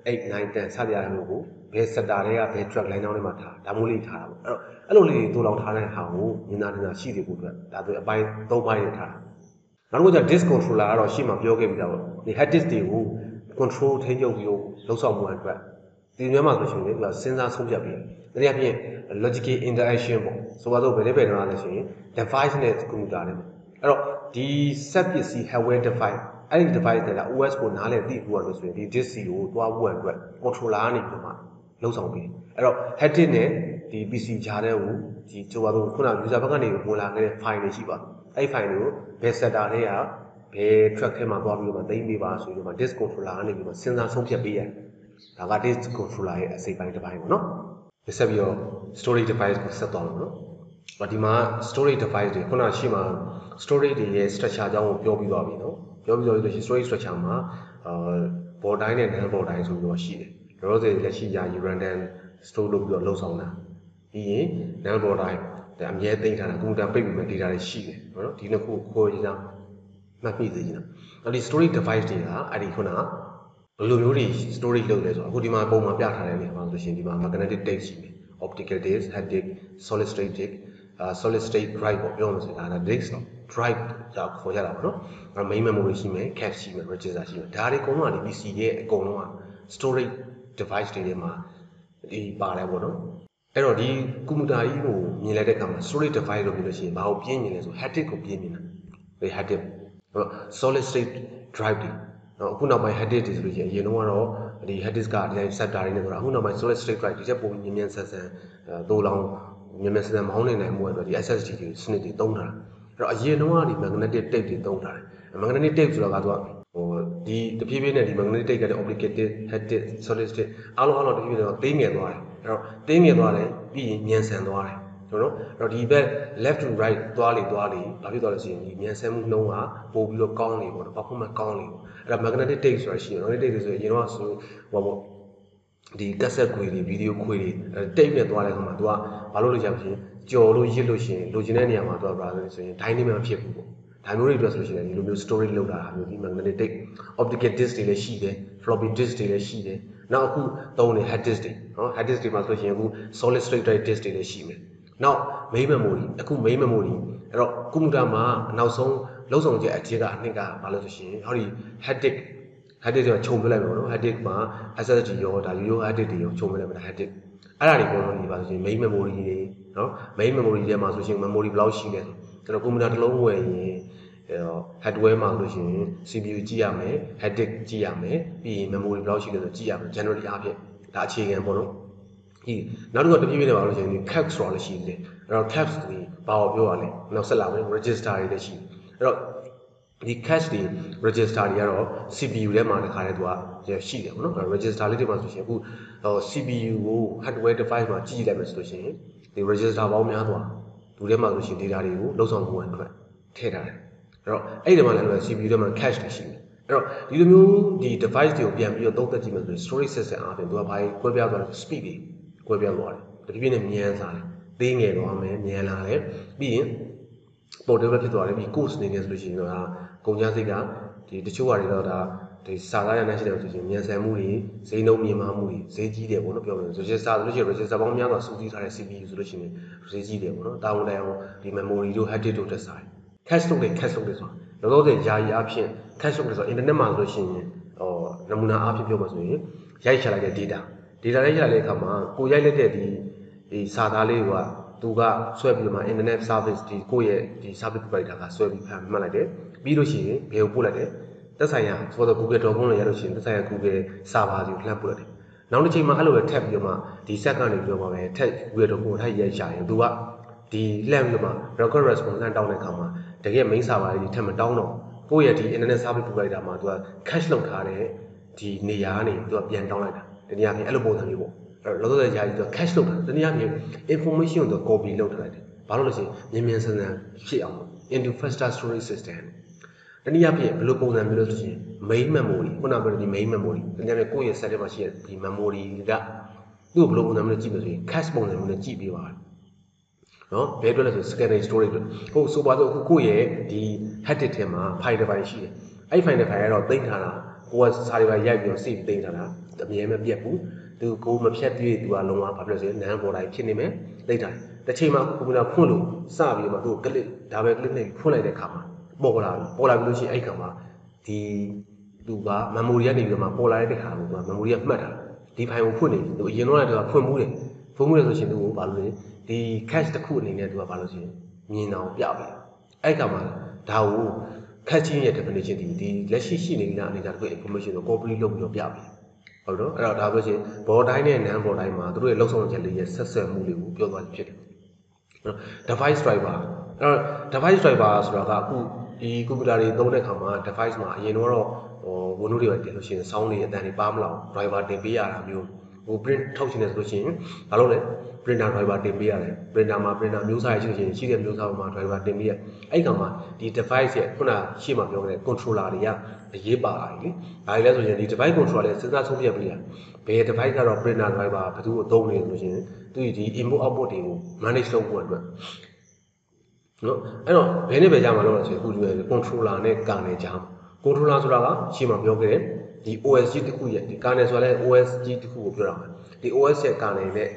8 9 10စသည်အားဖြင့်ကိုဘယ် sector တွေကဘယ် track လမ်းကြောင်းထဲမှာထားဒါမျိုးလေးထားတာပေါ့အဲ့တော့အဲ့လိုလေးတွေတိုးလောင်ထားတဲ့ဟာကိုမြင်သာနေတာရှိတယ်ကိုအတွက်ဒါဆိုအပိုင်း3ပိုင်းနဲ့ထားနောက်တစ်ခုကျ disk controller ကတော့ရှေ့မှာပြောခဲ့ပြီးသားပေါ့ဒီ hard disk တွေကို control ထိန်းချုပ်ပြီးလုံဆောင်မှုအတွက်ဒီမျိုးမှာဆိုရှင်လေသူကစဉ်းစားဆုံးဖြတ်ပြီးတနည်းအားဖြင့် logical interaction ပေါ့ဆိုပါတော့ဘယ်နဲ့ပဲတော့လဲဆိုရင် device နဲ့ computer နဲ့အဲ့တော့ဒီ set ပစ္စည်း hardware device အဲ့ဒီ device တွေက OS ကိုနားလည်သိဖို့လို့ဆိုရင်ဒီ disk ကိုတွားဖို့အတွက် controller ကနေပြီးမှလုံဆောင်ပြီးအဲ့တော့ hard disk နဲ့ဒီ PC ကြားထဲကိုဒီဆိုပါတော့ခုန user ဘက်ကနေဝင်လာခဲ့တဲ့ file တွေရှိပါအဲ့ file တွေကိုဘယ် sector တွေကဘယ် track ထဲမှာသွားပြီးတော့သိမ်းပေးပါဆိုပြီးတော့ disk controller ကနေပြီးတော့စဉ်းစားဆုံးဖြတ်ပေးရတယ်ဒါက disk controller ရဲ့အစိပ်ပိုင်းတစ်ပိုင်းပေါ့နော်ဆက်ပြီးတော့ storage device ကိုဆက်သွားလို့နော်ဒီမှာ storage device တွေခုနရှိမှာ storage တွေရဲ့ structure အကြောင်းကိုပြောပြီးသွားပြီနော်ပြောပြီးတော့ဆိုရင် storage structure မှာboardတိုင်းနဲ့ non board တိုင်းဆိုပြီးတော့ရှိတယ်လောလောဆယ်လက်ရှိယာယီ random store လုပ်ပြီးတော့လုံဆောင်တာပြီးရင် non board တိုင်းအမြဲသိမ်းထားတာကွန်ပျူတာပိတ်ပြီးမှ data တွေရှိတယ်နော်ဒီနှစ်ခုကိုခေါ်ရအောင်မှတ်မိစေချင်တာအဲ့ဒီ storage device တွေကအဲ့ဒီခုနဘယ်လိုမျိုးတွေ storage လုပ်လဲဆိုတော့အခုဒီမှာပုံမှာပြထားတဲ့နေရာမှာဆိုရှင်ဒီမှာ magnetic disk ရှိတယ် optical disk hard disk solid state disk solid state drive ပေါ့ပြောလို့ဆိုတာဒါ disk drive ကြောင့်ခေါ်ကြတာပေါ့နော် main memory ရှိမယ် cache ရှိမယ် register ရှိမယ်ဒါတွေအကုန်လုံးကဒီ PC ရဲ့အကုန်လုံးက storage device တွေထဲမှာဒီပါတယ်ပေါ့နော်အဲ့တော့ဒီကွန်ပျူတာကြီးကိုမြင်လိုက်တဲ့အခါမှာ storage device လို့ပြောလို့ရှိရင်ဘာကိုပြင်းမြင်လဲဆို hard disk ကိုပြင်းမြင်တာဒီ hard disk solid state drive တွေနော်အခုနောက်ပိုင်း hard disk တွေဆိုလို့ရှိရင်အရင်တော့ကတော့ဒီ hard disk ကဒီ sector တွေနဲ့ဆိုတာအခုနောက်ပိုင်း solid state drive ဒီချက်ပုံမြင်မြန်ဆန်ဆန်သို့လောင်မြန်မြန်ဆန်ဆန်မောင်းနိုင်မှုအတွက်ဒီ SSD တွေစနစ်တွေသုံးထားတာအဲ့တော့အရင်တော့ကဒီ magnetic tape တွေသုံးထားတယ် magnetic tape ဆိုတာကသူကဒီတဖြည်းဖြည်းနဲ့ဒီ magnetic tape ကတဲ့ optical disk hard disk solid state အားလုံးတဖြည်းဖြည်းတော့သေးငယ်သွားတယ်အဲ့တော့သေးငယ်သွားတယ်ပြီးရင်မြန်ဆန်သွားတယ်နော်အဲ့တော့ဒီဘက် left to right သွားလေဘာဖြစ်သွားလဲဆိုရင်ဒီမြန်ဆန်မှုနှုန်းကပို့ပြီးတော့ကောင်းနေပေါ့နော် performance ကောင်းနေပေါ့အဲ့ဒါ magnetic tape ဆိုတာရှိတယ် magnetic tape ဆိုရင်အရင်တော့ဆိုဟိုပေါ့ဒီ cassette ခွေတွေ video ခွေတွေ tape နဲ့သွားတဲ့အခါမှာ तू ကဘာလို့လဲဆိုရင်ကြော်လို့ရစ်လို့ရှိရင်လိုချင်တဲ့နေရာမှာ तू ကဘာလဲဆိုရင် dynamic မဖြစ်ဘူးပေါ့ဒါမျိုးတွေအတွက်ဆိုလို့ရှိရင်ဒီလိုမျိုး storage လုပ်တာမျိုးဒီ magnetic tape optical disk တွေလည်းရှိတယ် floppy disk တွေလည်းရှိတယ်နောက်အခုသုံးတဲ့ hard disk တွေနော် hard disk တွေမှာဆိုလို့ရှိရင်အခု solid state drive disk တွေလည်းရှိမယ်နောက် main memory အခု main memory အဲ့တော့ကွန်ပျူတာမှာနောက်ဆုံးလုံဆောင်ချက်အကျဉ်းကအနှစ်ကဘာလို့ဆိုရှင်ဟောဒီ hard disk ဆိုတာခြုံပြလိုက်ပါတော့ hard disk မှာ SSD ရောဒါရိုး hard disk တွေရောခြုံပြလိုက်ပါ hard disk အဲ့ဒါတွေပေါ်တော့ဒီပါဆိုရှင် main memory တွေနော် main memory ထဲမှာဆိုရှင် memory ဘယ်လောက်ရှိလဲဆိုတော့ကွန်ပျူတာတစ်လုံးဝယ်ရင်hardware မှာလို့ရှိရင် CPU ကြည့်ရမယ် hard disk ကြည့်ရမယ်ပြီးရင် memory ဘယ်လောက်ရှိလဲဆိုကြည့်ရမယ် generally အားဖြင့်ဒါအခြေခံပေါ့နော်ဒီနောက်တစ်ခုတဖြည်းဖြည်းနဲ့ပါလို့ရှိရင်ဒီ cache ဆိုတာလည်းရှိတယ်အဲ့တော့ cache ဒီဘာကိုပြောရလဲနောက်ဆက်လာမယ် register တွေလည်းရှိတယ်အဲ့တော့ဒီ cache တွေ register တွေကတော့ CPU ထဲမှာတခါတည်းသူကရှိတယ်ပေါ့နော် register လေးတွေမှာဆိုရှင်အခု CPU ကို hardware device မှာကြည့်လိုက်မယ်ဆိုလို့ရှိရင်ဒီ register ပေါင်းများသွားသူထဲမှာဆိုရှင် data တွေကိုလုံဆောင်မှုအတွက်ထည့်ထားတယ်အဲ့တော့အဲ့ဒီမှာလည်း CPU ထဲမှာ cache တွေရှိတယ်အဲ့တော့ဒီလိုမျိုးဒီ device တွေကိုပြန်ပြီးတော့သုံးသပ်ကြည့်မယ်ဆိုရင် storage system အားဖြင့်သူကဘာကြီးကွဲပြားသွားလဲ speed တွေကွဲပြားသွားတယ်တဖြည်းဖြည်းနဲ့မြန်လာတယ်သေးငယ်သွားမယ်မြန်လာတယ်ပြီးရင် portable ဖြစ်သွားတယ်ပြီး cost နေနေဆိုလို့ရှိရင်တော့ကုန်ကျစရိတ်ကဒီတချို့ဟာတွေတော့ဒါဒီစာသားရနိုင်ရှိတယ်ဆိုရင်မြန်ဆန်မှုတွေဈေးနှုန်းမြင့်မားမှုတွေဈေးကြီးတယ်ပေါ့နော်ပြောမယ် register ဆိုလို့ရှိရင် register ပေါင်းများစွာစုစည်းထားတဲ့ CPU ဆိုလို့ရှိရင်ဈေးကြီးတယ်ပေါ့နော်တာဝန်တိုင်အောင်ဒီ memory တို့ hard disk တို့တက်စားတယ် cache လုပ်တယ်ဆိုတော့လောလောဆယ်ယာယီအဖြစ် cache လုပ်တယ်ဆိုတော့ internet မှာဆိုလို့ရှိရင်နမူနာအဖြစ်ပြောမှဆိုရင်ရိုက်ချလိုက်တဲ့ data ရိုက်ချလိုက်တဲ့အခါမှာကိုရိုက်လိုက်တဲ့ဒီစာသားလေးကသူကဆွဲပြီးမှ internet service ဒီကိုယ့်ရဲ့ဒီ service provider ကဆွဲပြီးဖန်မှတ်လိုက်တယ်ပြီးလို့ရှိရင်ဘယ်ကိုပို့လိုက်တယ်သက်ဆိုင်ရာဆိုတော့ google.com နဲ့ရလို့ရှိရင်သက်ဆိုင်ရာ google server စီကိုလှမ်းပို့လိုက်တယ်နောက်တစ်ချိန်မှာအဲ့လိုပဲထပ်ပြီးတော့မှဒီ set ကနေပြီးတော့မှပဲထပ် google.com ကိုထပ်ရိုက်ချရင်သူကဒီလှမ်းပြီးတော့မှ record response လှမ်းတောင်းတဲ့အခါမှာတကယ် main server လေးထပ်မတောင်းတော့ကိုယ့်ရဲ့ဒီ internet service provider မှာသူက cache လုပ်ထားတဲ့ဒီနေရာကနေသူကပြန်တောင်းလိုက်တာတနည်းအားဖြင့်အဲ့လိုပုံစံမျိုးပေါ့အဲ့တော့လောလောဆယ်ယာယီသူက cache လုပ်တာတနည်းအားဖြင့် information ကိုသူ copy လုပ်ထားလိုက်တယ်ဘာလို့လဲဆိုရင်မြန်မြန်ဆန်ဆန်ဖြစ်အောင် into faster storage system တနည်းအားဖြင့်ဘယ်လိုပုံစံမျိုးလဲဆိုရင် main memory ခုနကပြောတဲ့ဒီ main memory တကယ်ကိုယ့်ရဲ့ set ထဲမှာရှိတဲ့ဒီ memory ကသူ့ကိုဘယ်လိုပုံစံမျိုးနဲ့ကြည့်လို့ဆိုရင် cache ပုံစံမျိုးနဲ့ကြည့်ပေးပါနော်ဘယ်အတွက်လဲဆို secondary storage လို့ဟုတ်ဆိုပါတော့အခုကိုယ့်ရဲ့ဒီ hard disk ထဲမှာ file တစ်ပိုင်းရှိတယ်အဲ့ file တစ်ပိုင်းကတော့သိမ်းထားတာကိုကစာတွေပါရိုက်ပြီးတော့ save သိမ်းထားတာအမြဲမပြတ်ဘူးသူကိုမဖြတ်ပြည့်သူကလုံးဝဘာဖြစ်လဲဆိုရင် non volatile ဖြစ်နေမယ်သိထားတယ်တစ်ချိန်မှာကွန်ပျူတာဖွင့်လို့စပြီးတော့သူ့ကို click ဒါပဲ click နဲ့ဖွင့်လိုက်တဲ့အခါမှာပေါ်လာပြီးလို့ရှိရင်အဲ့ခါမှာဒီသူက memory ကနေပြီးတော့မှပေါ်လာတဲ့ခါမှာသူက memory ကမှတ်တာဒီ file ကိုဖွင့်နေသူအရင်တော့လည်းသူကဖွင့်မှုတယ်ဆိုရှင်သူကိုဘာလို့လဲဒီ cache တစ်ခုအနေနဲ့သူကဘာလို့ဆိုရင်မြင်အောင်ပြပေးအဲ့ခါမှာဒါကို cache ရဲ့ definition ဒီလက်ရှိရှိနေတဲ့အနေအထားတစ်ခု information ကို copy လုပ်ပြီးတော့ပြပေးဟုတ်တော့အဲ့တော့ဒါဆိုရှင် board တိုင်းနဲ့ non board တိုင်းမှာသူတို့ရဲ့လောက်ဆောင်ချက်လေးရဲ့ဆက်ဆက်မှုလေးကိုပြောသွားဖြစ်တယ် device driver အဲ့တော့ device driver ဆိုတာကအခုဒီကွန်ပျူတာတွေသုံးတဲ့အခါမှာ device မှာအရင်တော့ဝန်တို့တွေပဲတင်လို့ရှိရင် sound တွေအတန်တွေပါမလောက် driver တင်ပေးရတာမျိုးဟို print ထုတ်ချင်တယ်ဆိုလို့ရှိရင်ဘာလို့လဲ printer driver တင်ပေးရတယ် printer မှာ printer မျိုးစားရရှိလို့ရှိရင်ရှိတဲ့မျိုးစားမှာ driver တင်ပေးရအဲ့ခါမှာဒီ device ရဲ့ခုနရှေ့မှာပြောခဲ့တဲ့ controller တွေကအရေးပါလာပြီလေဘာလဲဆိုရင်ဒီ device controller လေးစဉ်းစားဆုံးဖြတ်ပေးရဘယ် device ကတော့ printer driver ဘယ်သူ့ကိုသုံးနေလို့ရှိရင်သူဒီ input output တွေကို manage လုပ်ဖို့အတွက်နော်အဲ့တော့ဘယ်နဲ့ပဲကြာမှာလို့လဲဆိုရင်အခုဒီ controller နဲ့ kernel ကြာမှာ controller ဆိုတာကရှေ့မှာပြောခဲ့တဲ့ဒီ OS ကြီးတစ်ခုရဲ့ဒီ kernel ဆိုတာလည်း OS ကြီးတစ်ခုကိုပြောတာပါဒီ OS ရဲ့ kernel နဲ့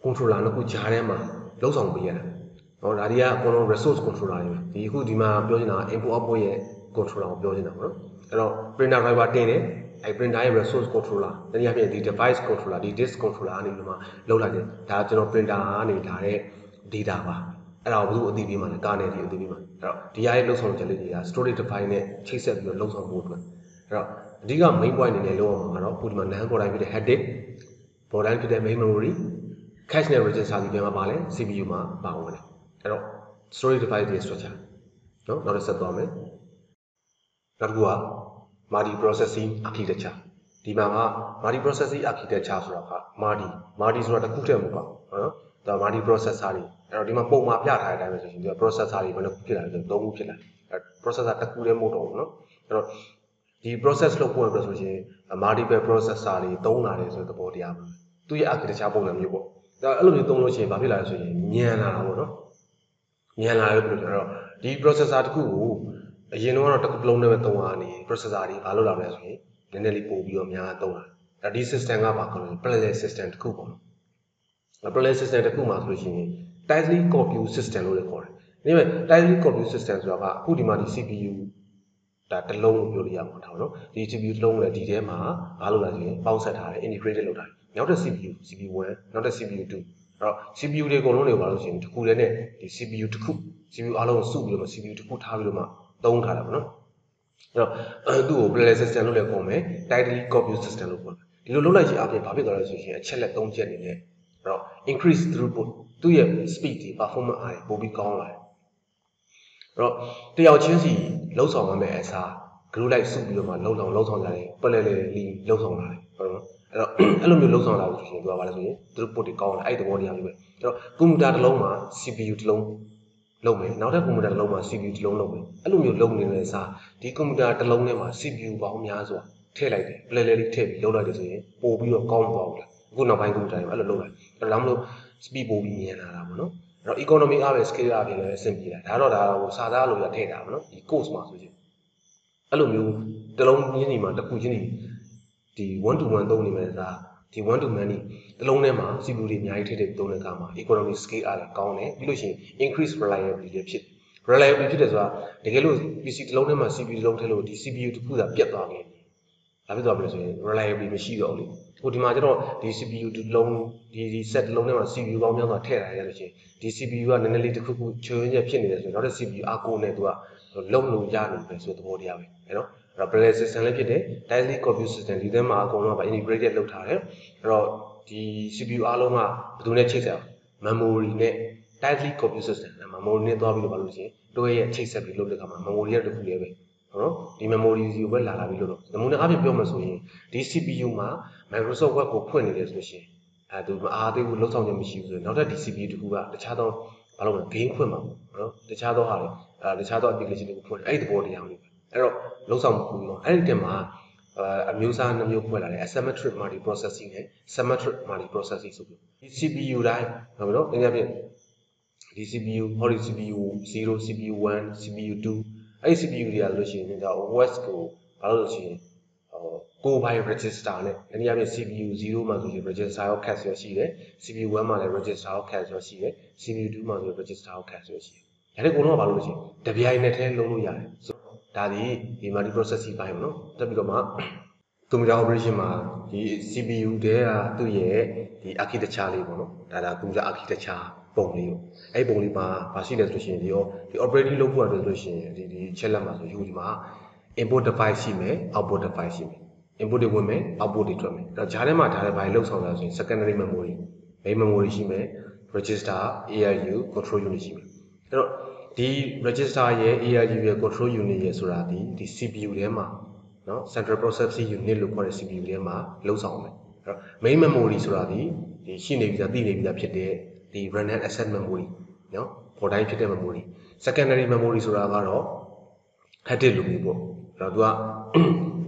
controller နှစ်ခုကြားထဲမှာလုံးဆောင်ပေးရတာဟောဒါတွေကအကုန်လုံး resource controller တွေဒီအခုဒီမှာပြောချင်တာ input output ရဲ့ controller ကိုပြောချင်တာပေါ့နော်အဲ့တော့ printer driver တင်တယ်အဲ့ printer ရဲ့ resource controller တနည်းအားဖြင့်ဒီ device controller ဒီ disk controller အနေနဲ့မှလောက်လိုက်တယ်ဒါကျွန်တော် printer ကနေလာတဲ့ data ပါအဲ့ဒါကိုဘယ်သူအသိပေးမှလဲ kernel တွေအသိပေးမှအဲ့တော့ဒီဟာရဲ့လုံဆောင်ချက်လေးတွေက storage device နဲ့ချိတ်ဆက်ပြီးတော့လုံဆောင်ဖို့အတွက်အဲ့တော့အဓိက main point အနေနဲ့လောက်အောင်မှာတော့အခုဒီမှာ non volatile ဖြစ်တဲ့ hard disk volatile ဖြစ်တဲ့ main memory cache နဲ့ register ဒီပြန်မှာပါလဲ CPU မှာပါဝင်တယ်အဲ့တော့ storage device ရဲ့ structure နော်နောက်တစ်ဆက်သွားမယ်နောက်တစ်ခုက multi processing architecture ဒီမှာက multi processing architecture ဆိုတာက multi ဆိုတာတစ်ခုတည်းမဟုတ်ပါဘူးနော်ဒါ multi processor တွေအဲ့တော့ဒီမှာပုံမှာပြထားတဲ့အတိုင်းပဲဆိုရင်ဒီ processor တွေဘယ်နှခုဖြစ်လာလဲဆိုတော့ 3 ခုဖြစ်လာတယ် processor တစ်ခုတည်းမဟုတ်တော့ဘူးနော်အဲ့တော့ဒီ process လုပ်ဖို့အတွက်ဆိုရင် multiple processor တွေသုံးလာတယ်ဆိုတဲ့သဘောတရားပဲသူရဲ့ architecture ပုံစံမျိုးပေါ့ဒါအဲ့လိုမျိုးသုံးလို့ရှိရင်ဘာဖြစ်လာလဲဆိုရင်မြန်လာတာပေါ့နော်မြန်လာလို့ပြောတော့ဒီ processor တစ်ခုကိုအရင်တော့တစ်ခုလုံးနဲ့ပဲသုံးရနေ processor တွေဘာလုပ်လာမလဲဆိုရင်နည်းနည်းလေးပို့ပြီးတော့များသုံးလာဒါဒီ system ကဘာခေါ်လဲ parallel system တစ်ခုပေါ့နော် parallel system တစ်ခုမှာဆိုလို့ရှိရင် tightly compute system လို့လည်းခေါ်တယ်ဒီမဲ့ tightly compute system ဆိုတာကအခုဒီမှာဒီ CPU ဒါတစ်လုံးလို့ပြောလို့ရမှာတော့နော်ဒီ CPU တစ်လုံးလည်းဒီထဲမှာဘာလုပ်လာဆိုရင်ပေါင်းဆက်ထားတယ် integrated လုပ်ထားတယ်နောက်တဲ့ CPU 1နောက်တဲ့ CPU 2အဲ့တော့ CPU တွေအကုန်လုံးတွေဘာလို့ဆိုရင်တစ်ခုတည်းနဲ့ဒီ CPU တစ်ခု CPU အားလုံးကိုစုပြီးတော့ CPU တစ်ခုထားပြီးတော့မှသုံးထားတာပေါ့နော်အဲ့တော့သူ့ကို parallel system လို့လည်းခေါ်မယ် tightly compute system လို့ခေါ်တယ်ဒီလိုလုပ်လိုက်ခြင်းအပြင်ဘာဖြစ်သွားလဲဆိုရင်အချက်လက်၃ချက်နေနဲ့အဲ့တော့ increase throughput သူ့ရဲ့ speed တွေ performance အားပိုပြီးကောင်းလာတယ်အဲ့တော့တယောက်ချင်းစီလှုပ်ဆောင်ရမယ့်အစား group လိုက်စုပြီးတော့မှလှုပ်ဆောင်ကြတယ် parallelly လှုပ်ဆောင်လာတယ်ဟုတ်နော်အဲ့တော့အဲ့လိုမျိုးလှုပ်ဆောင်လာလို့ဆိုရင်သူကဘာလဲဆိုရင် throughput တွေကောင်းလာအဲ့သဘောတရားမျိုးပဲအဲ့တော့ကွန်ပျူတာတစ်လုံးမှာ CPU တစ်လုံးလုပ်မယ်နောက်ထပ်ကွန်ပျူတာတစ်လုံးမှာ CPU တစ်လုံးလုပ်မယ်အဲ့လိုမျိုးလုပ်နေတဲ့အစားဒီကွန်ပျူတာတစ်လုံးထဲမှာ CPU ပေါင်းများစွာထည့်လိုက်တယ် parallelly ထည့်ပြီးလုပ်လိုက်တယ်ဆိုရင်ပို့ပြီးတော့ကောင်းသွားဘူးလားအခုနောက်ပိုင်းကွန်ပျူတာတွေအဲ့လိုလုပ်လိုက်အဲ့ဒါမှမဟုတ် speed ပို့ပြီးမြန်လာတာပေါ့နော်အဲ့တော့ economy အားပဲ scale အားဖြင့်လည်းအဆင်ပြေတာဒါတော့ဟိုစာသားလိုရထည့်တာပေါ့နော်ဒီ course မှာဆိုရင်အဲ့လိုမျိုးတစ်လုံးချင်းစီမှာတစ်ခုချင်းစီဒီ 1 to 1 သုံးနေမယ်စားဒီ 1 to many တစ်လုံးထဲမှာ CPU တွေအများကြီးထည့်သုံးတဲ့အခါမှာ economy scale အားလည်းကောင်းတယ်ပြီးလို့ရှိရင် increase reliability လည်းဖြစ် reliability ဖြစ်တယ်ဆိုတာတကယ်လို့ PC တစ်လုံးထဲမှာ CPU တစ်လုံးထည့်လို့ဒီ CPU တစ်ခုသာပြတ်သွားခဲ့ဒါဖြစ်သွားပြီဆိုရင် reliability မရှိတော့ဘူးလေဟိုဒီမှာကျတော့ဒီ CPU တစ်လုံးဒီ set တစ်လုံးထဲမှာ CPU ပေါင်းများစွာထည့်ထားရလို့ရှိရင်ဒီ CPU ကနည်းနည်းလေးတစ်ခုခုချွေရင်းဖြစ်နေတယ်ဆိုရင်နောက်တဲ့ CPU အားကိုနဲ့သူကလုံးလို့ရနေပဲဆိုတဲ့သဘောတရားပဲအဲ့နော်အဲ့တော့ parallel system လည်းဖြစ်တယ် tightly compute system ဒီထဲမှာအကုန်လုံးက integrated လုပ်ထားတယ်အဲ့တော့ဒီ CPU အားလုံးကဘယ်သူနဲ့ချိတ်ဆက် memory နဲ့ tightly compute system memory နဲ့သွားပြီးတော့ဘာလို့ရှိရင်တို့ရဲ့ချိတ်ဆက်ပြီးလုပ်တဲ့အခါမှာ memory ရတစ်ခုလေးပဲနော်ဒီ memory ကိုပဲလာပြီးလို့တော့နမူနာအပြင်ပြောမှဆိုရင်ဒီ CPU မှာ Microsoft Word ကိုဖွင့်နေတယ်ဆိုလို့ရှိရင်သူမအားသေးဘူးလုံးဆောင်ချက်မရှိဘူးဆိုရင်နောက်ထပ်ဒီ CPU တခုကတခြားသော ဘာလို့လဲ game ဖွင့်မှာပေါ့နော်တခြားသောဟာတွေတခြားသော application တွေကိုဖွင့်အဲ့ဒီသဘောတရားမျိုးအဲ့တော့လုံးဆောင်မှုပြီးတော့အဲ့ဒီတင်မှာအမျိုးအစားနှမျိုးဖွဲ့လာတယ် asymmetric multiprocessing နဲ့ symmetric multiprocessing ဆိုပြီးဒီ CPU တိုင်းဟုတ်ပြီနော်တကယ်ဖြစ်ဒီ CPU ဟောဒီ CPU 0 CPU 1 CPU 2အဲ့ဒီ CPU တွေကလို့ရှိရင်ဒါ OS ကိုဘာလို့လို့ရှိရင်ကိုယ်ပိုင် register နဲ့တနည်းအားဖြင့် CPU 0မှာဆိုရင် register ရော cache ရောရှိတယ် CPU 1မှာလည်း register ရော cache ရောရှိတယ် CPU 2မှာဆိုရင် register ရော cache ရောရှိတယ်ဒါတွေအကုန်လုံးကဘာလို့လို့ရှိရင်တပြိုင်နက်တည်းလုံးလို့ရတယ်ဒါဒီ multiprocessing ပိုင်းပေါ့နော်တက်ပြီးတော့မှ computer operation မှာဒီ CPU တဲကသူ့ရဲ့ဒီ architecture လေးပေါ့နော်ဒါ computer architecture ပုံလေးပေါ့အဲ့ပုံလေးမှာရှိတယ်ဆိုလို့ရှိရင်ဒီ operating လုပ်ဖို့အတွက်ဆိုလို့ရှိရင်ဒီချက်လက်မှာဆိုယူဒီမှာ input device ရှိမယ် output device ရှိမယ် input တွေဝင်မယ် output တွေထွက်မယ်အဲ့တော့ဂျားထဲမှာဒါလည်းဘာလို့ဆောင်လဲဆိုရင် secondary memory main memory ရှိမယ် register ALU control unit ရှိမယ်အဲ့တော့ဒီ register ရဲ့ ALU ရဲ့ control unit ရဲ့ဆိုတာဒီ CPU ထဲမှာနော် central processing unit လို့ခေါ်တဲ့ CPU ထဲမှာလုံးဆောင်မယ်အဲ့တော့ main memory ဆိုတာဒီရှိနေပြီသားသိနေပြီသားဖြစ်တဲ့ဒီ random access memory နော်ပေါ်တိုင်းဖြစ်တဲ့ memory secondary memory ဆိုတာကတော့ hard disk လိုမျိုးပေါ့အဲ့တော့သူက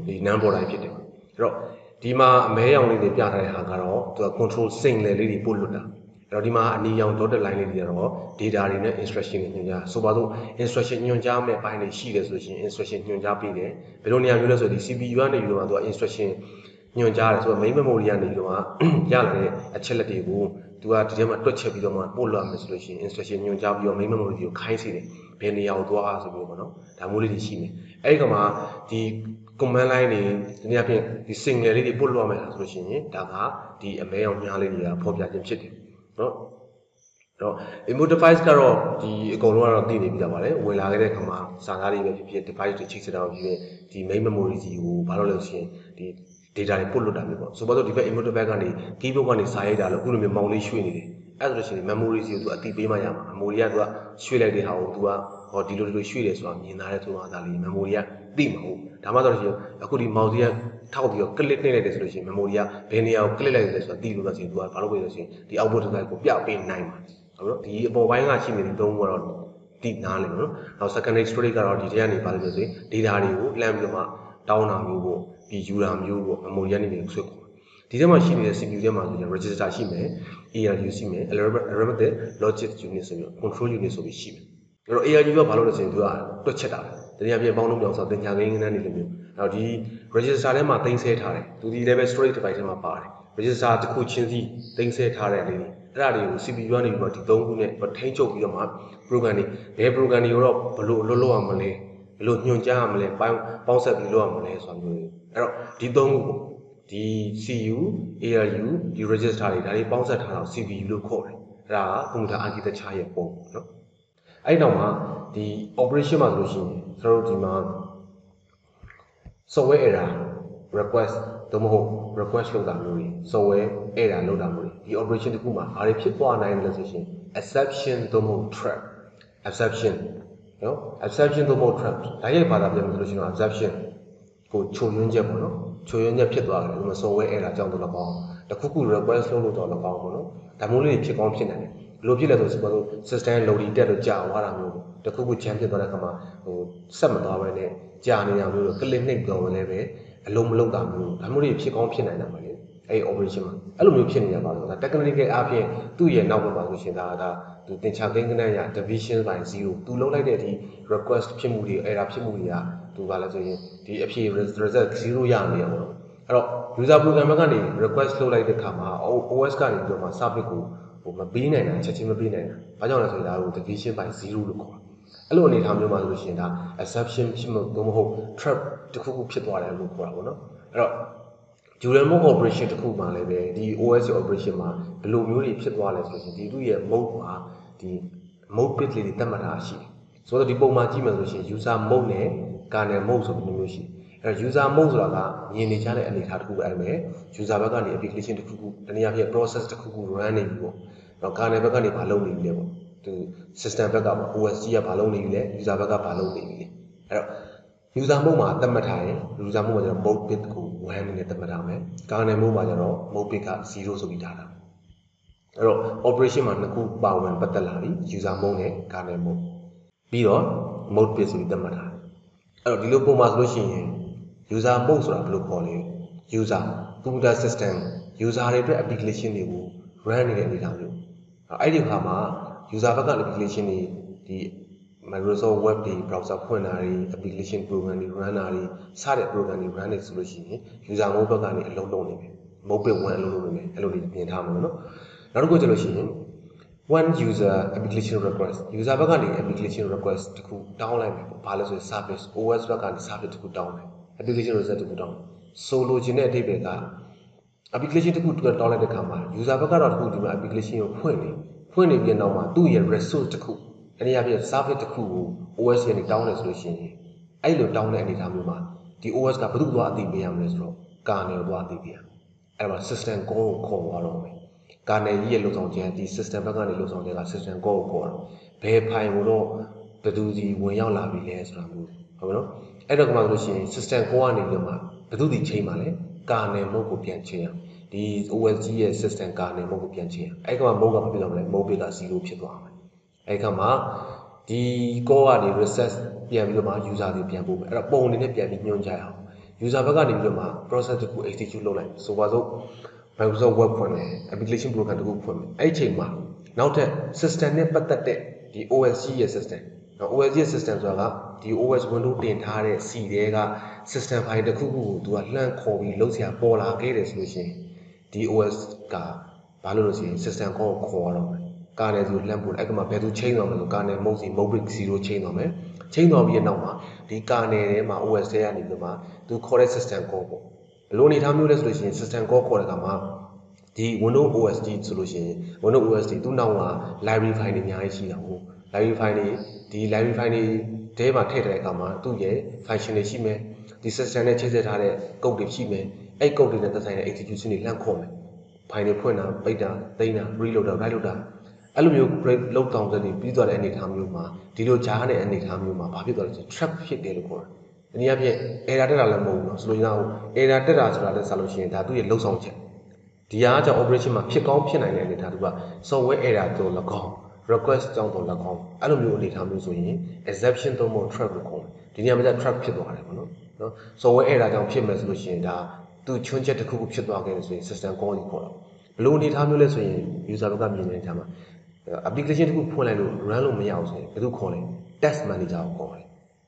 ဒီ non ပေါ်တိုင်းဖြစ်တယ်အဲ့တော့ဒီမှာအမဲရောင်လေးတွေပြထားတဲ့ဟာကတော့သူက control signal လေးတွေပို့လွတ်တာအဲ့တော့ဒီမှာအနီရောင် dotted line လေးတွေကတော့ data တွေနဲ့ instruction တွေညွှန်ကြားဆိုပါတော့ instruction ညွှန်ကြားမဲ့ဘိုင်းတွေရှိတယ်ဆိုရင် instruction ညွှန်ကြားပေးတယ်ဘယ်လိုနေရာမျိုးလဲဆိုဒီ CPU ကနေပြီးတော့သူက instruction ညွှန်ကြားတယ်ဆိုတော့ main memory ကနေပြီးတော့ရလာတဲ့အချက်လက်တွေကိုသူကဒီထဲမှာတွက်ချက်ပြီးတော့မှပို့လွှတ်မယ်ဆိုလို့ရှိရင် instruction ညွှန်ကြားပြီးတော့ main memory ကိုခိုင်းစေတယ်ဘယ်နေရာကိုသွားဆိုပြီးတော့ပေါ့နော်ဒါမျိုးလေးတွေရှိနေအဲ့ဒီကမှာဒီ command line တွေဒီနေ့အပြင်ဒီ signal လေးတွေပို့လွှတ်မယ်ဆိုလို့ရှိရင်ဒါကဒီအမဲရောင်ညားလေးတွေကဖော်ပြခြင်းဖြစ်တယ်နော်တော့ input device ကတော့ဒီအကုန်လုံးကတော့သိနေပြီသားပါလေဝင်လာခဲ့တဲ့ခါမှာစာသားတွေပဲဖြစ်ဖြစ် device တွေချိတ်ဆက်တာဖြစ်ဖြစ်ဒီ main memory ကြီးကိုဘာလို့လဲဆိုရင်ဒီ data တွေပို့လွှတ်တာမျိုးပေါ့ဆိုတော့ဒီဘက် input device ကနေ keyboard ကနေစာရိုက်တာလို့အခုလိုမျိုးမောင်လေးရွှေ့နေတယ်အဲ့ဒါဆိုလို့ရှိရင် memory ကြီးကိုသူအတိပေးမှရမှာ memory ကသူကရွှေ့လိုက်တဲ့ဟာကိုသူကဟောဒီလိုရွှေ့တယ်ဆိုတာမြင်လာတဲ့သူကဒါလေး memory ကသိမှာဟုတ်ဒါမှတော့ရှင်အခုဒီ mouse ကြီးကထောက်ပြီးတော့ click နှိပ်လိုက်တယ်ဆိုလို့ရှိရင် memory ကဘယ်နေရာကို click လိုက်တယ်ဆိုတာသိလို့ဆိုရင်သူကဘာလို့ပဲဆိုရင်ဒီ output device ကိုပြပေးနိုင်မှာဟုတ်နော်ဒီအပေါ်ပိုင်းကရှိနေတဲ့သုံးခုကတော့တိနားလိမ့်မယ်နော်နောက် secondary storage ကတော့ဒီထဲကနေပါလို့ဆိုရင် data တွေကိုလှမ်းပြီးတော့မှတောင်းတာမျိုးပေါ့ဒီ user မျိုးပေါ့ memory ကနေပြီးဆွဲခေါ်ဒီထဲမှာရှိနေတဲ့ CPU ထဲမှာဆိုရင် register ရှိမယ် ALU ရှိမယ် arithmetic logic unit ဆိုပြီး control unit ဆိုပြီးရှိမယ်အဲ့တော့ ALU ကဘာလို့လဲဆိုရင်သူကတွက်ချက်တာပဲတကယ်ပြပေါင်းလုံးပြောင်းဆိုသင်္ချာကိန်းကန်းနေလိုမျိုးအဲ့တော့ဒီ register ထဲမှာတင်ဆဲထားတယ်သူဒီ level storage device ထဲမှာပါတယ် register တစ်ခုချင်းစီတင်ဆဲထားတဲ့လေးအဲ့ဒါတွေကို CPU ကနေပြီးတော့ဒီ၃ခုနဲ့ထိန်းချုပ်ပြီးတော့မှ program တွေဘယ် program တွေကိုတော့ဘလို့လွတ်လွတ်အောင်မလဲဘလို့ညွှန်ကြားရမလဲပေါင်းဆက်ပြီးလုပ်ရမလဲဆိုတာမျိုးအဲ့တော့ဒီ၃ခုပေါ့ဒီ CU ALU ဒီ register တွေဒါတွေပေါင်းဆက်ထားတာ CPU လို့ခေါ်တယ်အဲ့ဒါက computer architecture ရဲ့ပုံပေါ့နော်အဲ့တော့မှဒီ operation မှာဆိုလို့ရှိရင်ကျွန်တော်တို့ဒီမှာ software error request သို့မဟုတ် request လုပ်တာမျိုးတွေ software error လုပ်တာမျိုးတွေဒီ operation တစ်ခုမှာဘာတွေဖြစ်သွားနိုင်လဲဆိုရင် exception သို့မဟုတ် trap exception နော် exception သို့မဟုတ် trap ဒါရဲ့ဘာသာပြန်လို့ဆိုလို့ရှိရင် exception ကိုချိုယွင်းချက်ပေါ့နော်ချိုယွင်းချက်ဖြစ်သွားတယ်ဒီမှာ software error ကြောင့်တော့၎င်းတခုခု request လုပ်လို့တော့၎င်းပေါ့နော်ဒါမျိုးလေးဖြစ်ကောင်းဖြစ်နိုင်တယ်ဘယ်လိုဖြစ်လဲဆိုတော့ system loading တက်လို့ကြာသွားတာမျိုးတခုခု jam ဖြစ်သွားတဲ့အခါမှာဟိုဆက်မသွားဘဲနဲ့ကြာနေတာမျိုး click နှိပ်ပြောင်းလည်းပဲအလုံးမလုံးတာမျိုးဒါမျိုးတွေဖြစ်ကောင်းဖြစ်နိုင်တာပါလေအဲ့ operation မှာအဲ့လိုမျိုးဖြစ်နေရပါတော့ဒါ technical အားဖြင့်သူ့ရဲ့နောက်ဘက်ပါဆိုရှင်ဒါသူသင်္ချာကိန်းကနန်းရ division by 0သူလုံးလိုက်တဲ့အထိ request ဖြစ်မှုတွေ error ဖြစ်မှုတွေကသူကလည်းဆိုရင်ဒီအဖြေ result 0ရနေရပါတော့အဲ့တော့ user program ကနေ request လုပ်လိုက်တဲ့အခါမှာ OS ကနေပြီးတော့မှ service ကိုဟိုမပေးနိုင်တာချက်ချင်းမပေးနိုင်တာဘာကြောင့်လဲဆိုရင်ဒါကို division by 0လို့ခေါ်အဲ့လိုအနေထားမျိုးမှာဆိုလို့ရှိရင်ဒါ exception ဖြစ်မှုသို့မဟုတ် trap တစ်ခုခုဖြစ်သွားတယ်လို့ခေါ်တာပေါ့နော်အဲ့တော့ dual mode operation တစ်ခုမှလည်းပဲဒီ OS operation မှာဘယ်လိုမျိုးတွေဖြစ်သွားလဲဆိုရင်ဒီသူ့ရဲ့ mode မှာဒီ mode bit လေးတွေတတ်မှတ်တာရှိတယ်ဆိုတော့ဒီပုံမှာကြည့်မယ်ဆိုရှင် user mode နဲ့ kernel mode ဆိုပြီးမျိုးရှိတယ်အဲ့တော့ user mode ဆိုတာကမြင်နေကြတဲ့အနေအထားတစ်ခုပဲအဲ့မဲ့ user ဘက်ကနေ application တစ်ခုခုတနည်းအားဖြင့် process တစ်ခုခု run နေပြီပေါ့တော့ kernel ဘက်ကနေဘာလုပ်နေပြီလဲပေါ့သူ system ဘက်ကပေါ့ OS ကြီးကဘာလုပ်နေပြီလဲ user ဘက်ကဘာလုပ်နေပြီလဲအဲ့တော့ user mode မှာသတ်မှတ်ထားရင် user mode မှာကျတော့ mode bit ကို1နဲ့သတ်မှတ်ထားမယ် kernel mode မှာကျတော့ mode bit က0ဆိုပြီးထားတာ operation မှာနှစ်ခုပါဝင်ပတ်သက်လာပြီ user mode နဲ့ kernel mode ပြီးတော့ mode bit ဆိုပြီးသတ်မှတ်ထားတယ်ဒီလိုပုံမှာဆိုလို့ရှိရင် user mode ဆိုတာဘယ်လိုခေါ်လဲ user computer system user တွေအတွက် application တွေကို run နေတဲ့အနေအထားမျိုးအဲ့ဒီအခါမှာ user ဘက်က application တွေဒီ Microsoft Web တွေ browser ဖွင့်တာတွေ application program တွေ run တာတွေစတဲ့ program တွေ run နေဆိုလို့ရှိရင် user mode ဘက်ကနေအလုပ်လုပ်နေမယ် mode bit 1အလုပ်လုပ်နေမယ်အဲ့လိုတွေပြင်ထားမှာနော်နောက်တစ်ခုကျလို့ရှိရင် one user application request user ဘက်ကနေ application request တခုတောင်းလိုက်မယ်ဘာလဲဆိုရင် service OS ဘက်ကနေ service တခုတောင်းတယ် application request တခုတောင်းဆိုလိုချင်တဲ့အဓိပ္ပာယ်က application တခုတောင်းလိုက်တဲ့အခါမှာ user ဘက်ကတော့တခုဒီမှာ application ကိုဖွင့်နေပြီးနောက်မှာသူ့ရဲ့ resource တခုတနည်းအားဖြင့် service တခုကို OS ကနေတောင်းတယ်ဆိုလို့ရှိရင်အဲ့လိုတောင်းတဲ့အနေအထားမျိုးမှာဒီ OS ကဘယ်သူ့သွားအသိပေးရမလဲဆိုတော့ kernel ကိုသွားအသိပေးရအဲ့မှာ system call ကိုခေါ်သွားတော့မယ် kernel ကြီးရဲ့လုံဆောင်ခြင်းဒီ system ဘက်ကနေလုံဆောင်ခြင်းက system call ကိုခေါ်တာဘယ် file ကိုတော့ဘယ်သူစီဝင်ရောက်လာပြီလဲဆိုတာမျိုးဟုတ်မနော်အဲ့တော့ကမှဆိုလို့ရှိရင် system call ကနေပြီးတော့မှဘယ်သူဒီချိန်မှာလဲ kernel mode ကိုပြန်ချိန်ရဒီ OS ကြီးရဲ့ system kernel mode ကိုပြန်ချိန်ရအဲ့ကမှ mode ကဘာဖြစ်သွားမလဲ mode bit က0ဖြစ်သွားမယ်အဲ့ကမှဒီ call ကနေ reset ပြန်ပြီးတော့မှ user တွေပြန်ပို့မယ်အဲ့တော့ပုံအနေနဲ့ပြန်ပြီးညွှန်ကြရအောင် user ဘက်ကနေပြီးတော့မှ process တခု execute လုပ်လိုက်ဆိုပါစို့ Microsoft Web ဖွင့်မယ် application program တခုဖွင့်မယ်အဲ့ချိန်မှာနောက်ထပ် system နဲ့ပတ်သက်တဲ့ဒီ OS ရဲ့ system OS ရဲ့ system ဆိုတာကဒီ OS Windows တင်ထားတဲ့ C တွေက system file တခုခုကိုသူကလှမ်းခေါ်ပြီးလုံးစရာပေါ်လာခဲ့တယ်ဆိုလို့ရှိရင်ဒီ OS ကဘာလို့လို့ဆိုရင် system call ကိုခေါ်ရတော့မယ် kernel ဆိုလှမ်းပို့အဲ့ကမှဘယ်သူချိန်သွားမလဲဆို kernel mode စီ mode bit 0ချိန်သွားမယ်ချိန်သွားပြီးတဲ့နောက်မှာဒီ kernel ထဲမှာ OS ထဲကနေပြီးမှသူခေါ်တဲ့ system call ပေါ့ဘယ်လိုအနေထားမျိုးလဲဆိုလို့ရှိရင် system call ခေါ်တဲ့အခါမှာဒီ Windows OS ကြီးဆိုလို့ရှိရင် Windows OS ကြီးသူ့နောက်က library file တွေအများကြီးရှိတာဟုတ် library file တွေဒီ library file တွေထဲမှာထည့်တဲ့အခါမှာသူ့ရဲ့ function တွေရှိမယ်ဒီ system နဲ့ချိတ်ဆက်ထားတဲ့ code တွေရှိမယ်အဲ့ code တွေနဲ့သက်ဆိုင်တဲ့ execution တွေလှမ်းခေါ်မယ် file တွေဖွင့်တာပိတ်တာသိမ်းတာ reload တာ write လုပ်တာအဲ့လိုမျိုး load တောင်းတဲ့ပြီးသွားတဲ့အနေအထားမျိုးမှာဒီလိုကြားတဲ့အနေအထားမျိုးမှာဘာဖြစ်သွားလဲဆို trap ဖြစ်တယ်လို့ခေါ်တာဒီနေ့အဖြစ် error တက်တာလည်းမဟုတ်ဘူးเนาะဆိုလိုချင်တာ error တက်တာဆိုတာလည်းဆက်လို့ရှိရင်ဒါသူ့ရဲ့လုံဆောင်ချက်ဒီအားကြောင့် operation မှာဖြစ်ကောင်းဖြစ်နိုင်တဲ့အနေအထားသူက software error တော့၎င်း request ကြောင့်တော့၎င်းအဲ့လိုမျိုးအနေအထားမျိုးဆိုရင် exception တော့မဟုတ် trap လို့ခေါ်တယ်ဒီနေရာမှာ trap ဖြစ်သွားတယ်ပေါ့နော် software error ကြောင့်ဖြစ်မယ်ဆိုလို့ရှိရင်ဒါသူချွန်းချက်တစ်ခုခုဖြစ်သွားခဲ့တယ်ဆိုရင် system call ကိုခေါ်တာဘယ်လိုအနေအထားမျိုးလဲဆိုရင် user ဘက်ကမြင်နေတဲ့အခါမှာ application တစ်ခုဖွင့်လိုက်လို့ run လို့မရအောင်ဆိုရင်ဘယ်သူခေါ်လဲ test manager ကိုခေါ်တယ်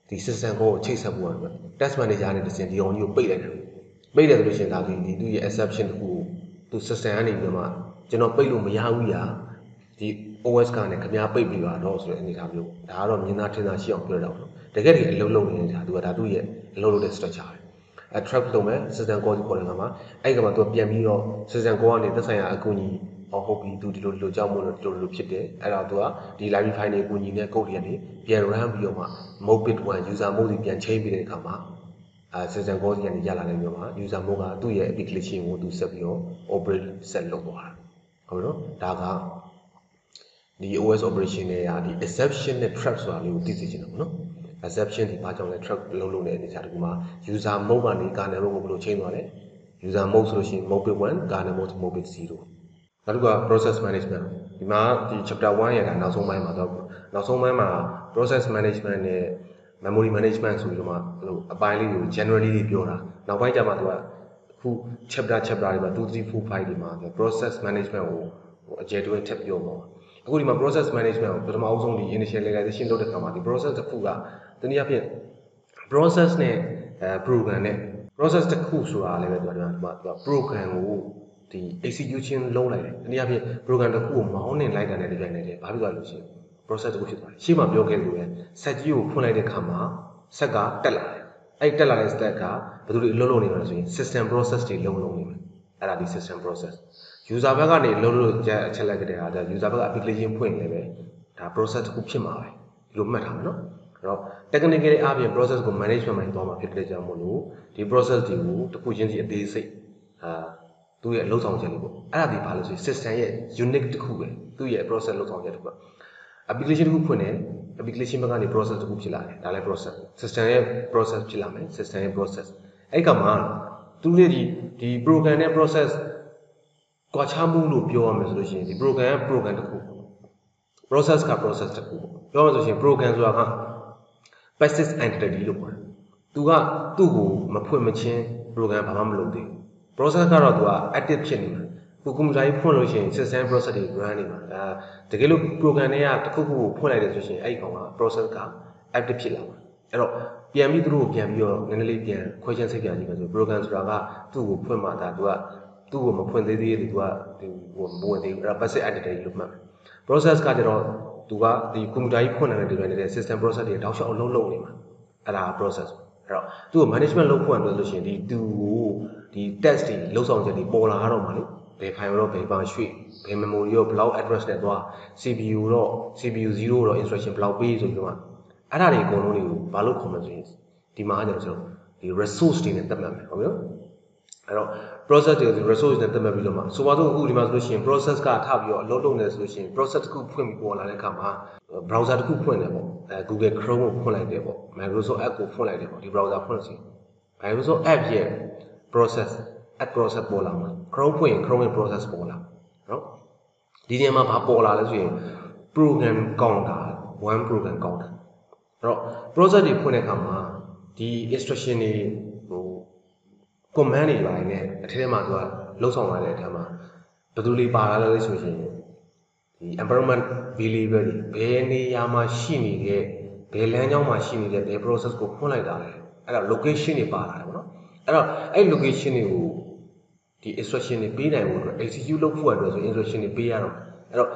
ဒီ system call ကိုချိတ်ဆက်ဖို့ရတယ် test manager နဲ့တစ်စင်ဒီအောင်ကြီးကိုပိတ်လိုက်တယ်ပိတ်တယ်ဆိုလို့ရှိရင်ဒါသူရဲ့ exception တစ်ခုကိုသူ system ကနေပြီးမှကျွန်တော်ပိတ်လို့မရဘူးညာဒီ OS ကနဲ့ခင်ဗျားပိတ်ပြီးပါတော့ဆိုတဲ့အနေအထားမျိုးဒါကတော့မြင်သာထင်သာရှိအောင်ပြောတာပေါ့တကယ်တည်းအလုံးလုံးနေတာသူကဒါသူ့ရဲ့အလုံးလုံးတဲ့ structure ပဲ trap လုပ်မယ် system call ကိုခေါ်တဲ့အခါမှာအဲ့ကမှသူပြန်ပြီးတော့ system call ကနေသက်ဆိုင်ရာအကူအညီဟုတ်ပြီသူဒီလိုကြောက်မို့လို့ဒီလိုဖြစ်တယ်အဲ့တော့သူကဒီ library file တွေအကူအညီနဲ့ code တွေကနေပြန် run ပြီးတော့မှ mode bit 1 user mode ကိုပြန်ချိန်ပြီးတဲ့အခါမှာsystem call ကနေရလာတဲ့မျိုးမှာ user mode ကသူ့ရဲ့ application ကိုသူဆက်ပြီးတော့ operate ဆက်လုပ်သွားတာဟုတ်နော်ဒါကဒီ OS operation တွေကဒီ exception နဲ့ trap ဆိုတာလေးကိုသိစေချင်တယ်ပေါ့နော် exception ဒီဘာကြောင့်လဲ trap လုံးတဲ့အနေအထားတခုမှာ user mode ကနေ kernel mode ကိုဘယ်လိုချိန်သွားလဲ user mode ဆိုလို့ရှိရင် mode bit 1 kernel mode mode bit 0နောက်တစ်ခုက process management ဒီမှာဒီ chapter 1ရဲ့နောက်ဆုံးပိုင်းမှာတော့နောက်ဆုံးပိုင်းမှာ process management နဲ့ memory management ဆိုပြီးတော့မှအပိုင်းလေးကို generally ပြောတာနောက်ပိုင်းကျမှသူကအခု chapter တွေမှာ2 3 4 5တွေမှာ process management ကိုအကျယ်တွဲထပ်ပြောပါအခုဒီမှာ process management ကိုပထမအဆုံးဒီ initialization လုပ်တဲ့အခါမှာဒီ process တစ်ခုကတနည်းအားဖြင့် process နဲ့program နဲ့ process တစ်ခုဆိုတာလည်းပဲသူက program ကိုဒီ execution လုံးလိုက်တယ်တနည်းအားဖြင့် program တစ်ခုကိုမောင်းနှင်လိုက်တာနဲ့တပြိုင်နက်တည်းဘာဖြစ်သွားလို့ရှိရင် process တစ်ခုဖြစ်သွားတယ်ရှေ့မှာပြောခဲ့လို့ပဲဆက်ကြီးကိုဖွင့်လိုက်တဲ့အခါမှာဆက်ကတက်လာတယ်အဲ့တက်လာတဲ့ step ကဘယ်သူတွေလုံးလုံးနေမှာလဲဆိုရင် system process တွေလုံးလုံးနေမှာအဲ့ဒါဒီ system process user ဘက်ကနေလုံးလုံးချက်အချက်လိုက်တဲ့ဟာဒါ user ဘက်က application ဖွင့်နေပဲဒါ process တစ်ခုဖြစ်မှာပဲဒီလိုမှတ်ထားမှာနော်အဲ့တော့ technically အားဖြင့် process ကို management ပိုင်းသွားမှာဖြစ်တဲ့ကြောင့်မို့လို့ဒီ process တွေကိုတစ်ခုချင်းစီအသေးစိတ်သူ့ရဲ့လှုပ်ဆောင်ချက်လေးပေါ့အဲ့ဒါဒီဘာလို့ဆိုရင် system ရဲ့ unique တစ်ခုပဲသူ့ရဲ့ process လှုပ်ဆောင်ချက်တစ်ခု application တစ်ခုဖွင့်တယ် application ဘက်ကနေ process တစ်ခုဖြစ်လာတယ်ဒါလည်း process system ရဲ့ process ဖြစ်လာမယ် system ရဲ့ process အဲ့ကမှသူ့ရဲ့ဒီ program နဲ့ process ကွာခြားမှုလို့ပြောရမယ်ဆိုလို့ရှိရင်ဒီ program က program တစ်ခု process က process တစ်ခုပြောရမယ်ဆိုရင် program ဆိုတာက passive entity လို့ခေါ်တယ်သူကသူ့ကိုမဖွင့်မချင်း program ဘာမှမလုပ်သေးဘူး process ကတော့သူက active ဖြစ်နေမှာကွန်ပျူတာကြီးဖွင့်လို့ရှိရင် system process တွေ run နေမှာတကယ်လို့ program တွေကတစ်ခုခုကိုဖွင့်လိုက်တယ်ဆိုရင်အဲ့ဒီကောင်က process က active ဖြစ်လာမှာအဲ့တော့ပြန်ပြီးသူတို့ကိုပြန်ပြီးတော့နည်းနည်းလေးပြန်ခွဲခြမ်းစိတ်ပြန်ကြည့်မယ်ဆို program ဆိုတာကသူ့ကိုဖွင့်မှဒါသူကသူ့ကိုမဖွင့်သေးသေးတယ်သူကဒီဟိုမဝင်သေးဘူးအဲ့ဒါ passive entity လို့မှတ်မယ် process ကကြတော့သူကဒီကွန်ပျူတာကြီးဖွင့်နေတဲ့ဒီပိုင်းနေတဲ့ system process တွေတောက်လျှောက်အလုံးလုံးနေမှာအဲ့ဒါ process အဲ့တော့သူ့ကို management လုပ်ဖွင့်အတွက်လို့ရှိရင်ဒီသူကိုဒီ test တွေလုံးဆောင်ချက်တွေပေါ်လာတော့မှာလေဘယ် file တော့ဘယ်ပါရွှေ့ဘယ် memory ရောဘယ်လောက် address နဲ့သွား CPU တော့ CPU 0တော့ instruction ဘယ်လောက်ပေးဆိုပြီးတော့အဲ့ဒါတွေအကုန်လုံးတွေကိုဘာလို့ခေါ်မလဲဆိုရင်ဒီမှာကျွန်တော်ဒီ resource တွေနဲ့သတ်မှတ်မယ်ဟုတ်ပြီနော်အဲ့တော့ process တွေ resource နဲ့သတ်မှတ်ပြီးတော့မှဆိုပါတော့အခုဒီမှာဆိုလို့ရှိရင် process ကထပြီးတော့အလုပ်လုပ်နေဆိုလို့ရှိရင် process တစ်ခုဖွင့်ပြီးပေါ်လာတဲ့အခါမှာ browser တစ်ခုဖွင့်တယ်ပေါ့Google Chrome ကိုဖွင့်လိုက်တယ်ပေါ့ Microsoft App ကိုဖွင့်လိုက်တယ်ပေါ့ဒီ browser ဖွင့်လို့ရှိရင် Microsoft App ရဲ့ process app process ပေါ်လာမှာ Chrome ဖွင့်ရင် Chrome ရဲ့ process ပေါ်လာနော်ဒီနေရာမှာဘာပေါ်လာလဲဆိုရင် program counter one program counter အဲ့တော့ process တွေဖွင့်တဲ့အခါမှာဒီ instruction တွေဟို command တွေပိုင်းနဲ့အထက်ထဲမှာသူကလှုပ်ဆောင်လာတဲ့အထက်မှာဘယ်သူလေးပါလာလဲဆိုရင်ဒီ environment variable တွေဘယ်နေရာမှာရှိနေတဲ့ဘယ်လမ်းကြောင်းမှာရှိနေတဲ့ဘယ် process ကိုဖွင့်လိုက်တာလဲအဲ့ဒါ location တွေပါလာတယ်ပေါ့နော်အဲ့တော့အဲ့ location တွေကိုဒီ instruction တွေပေးနိုင်ဖို့အတွက် execute လုပ်ဖို့အတွက်ဆို instruction တွေပေးရတော့အဲ့တော့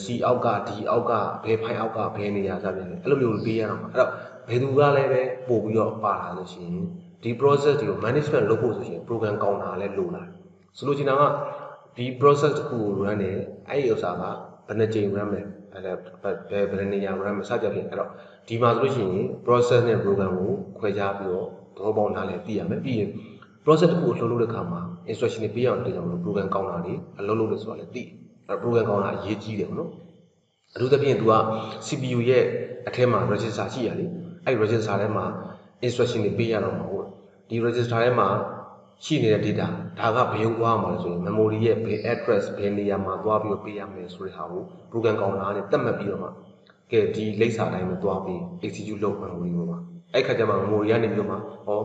C အောက်က D အောက်ကဘယ် file အောက်ကဘယ်နေရာစသဖြင့်အဲ့လိုမျိုးပေးရတော့အဲ့တော့ဘယ်သူကလည်းပဲပို့ပြီးတော့ပါလာလို့ရှိရင်ဒီ process တွေကို management လုပ်ဖို့ဆိုရင် program counter လည်းလိုလာတယ်ဆိုလို့ချင်တာကဒီ process တစ်ခုကို run နေအဲ့ဒီဥစ္စာကဘယ်နှကြိမ် run မယ်ဘယ်နေရာ run မယ်စသဖြင့်အဲ့တော့ဒီမှာဆိုလို့ရှိရင် process နဲ့ program ကိုခွဲခြားပြီးတော့သဘောပေါက်နားလည်သိရမယ်ပြီးရင် process တစ်ခုကိုလှုပ်လို့တဲ့အခါမှာ instruction တွေပေးအောင်တင်ကြမလို့ program counter တွေအလုပ်လုပ်လို့ဆိုတာလည်းသိအဲ့ program counter အရေးကြီးတယ်ပေါ့နော်အထူးသဖြင့် तू က CPU ရဲ့အထက်မှာ register ရှိရလေအဲ့ register ထဲမှာ instruction တွေပေးရတော့မှာဟုတ်ဒီ register ထဲမှာရှိနေတဲ့ data ဒါကဘယ်ရောက်သွားမှာလဲဆိုရင် memory ရဲ့ဘယ် address ဘယ်နေရာမှာသွားပြီးတော့ပေးရမယ်ဆိုတဲ့ဟာကို program counter နဲ့သတ်မှတ်ပြီးတော့မှကဲဒီလိပ်စာတိုင်းကိုသွားပြီး execute လုပ် memory ပေါ်မှာအဲ့ခါကျမှ memory ကနေပြီးတော့မှဟော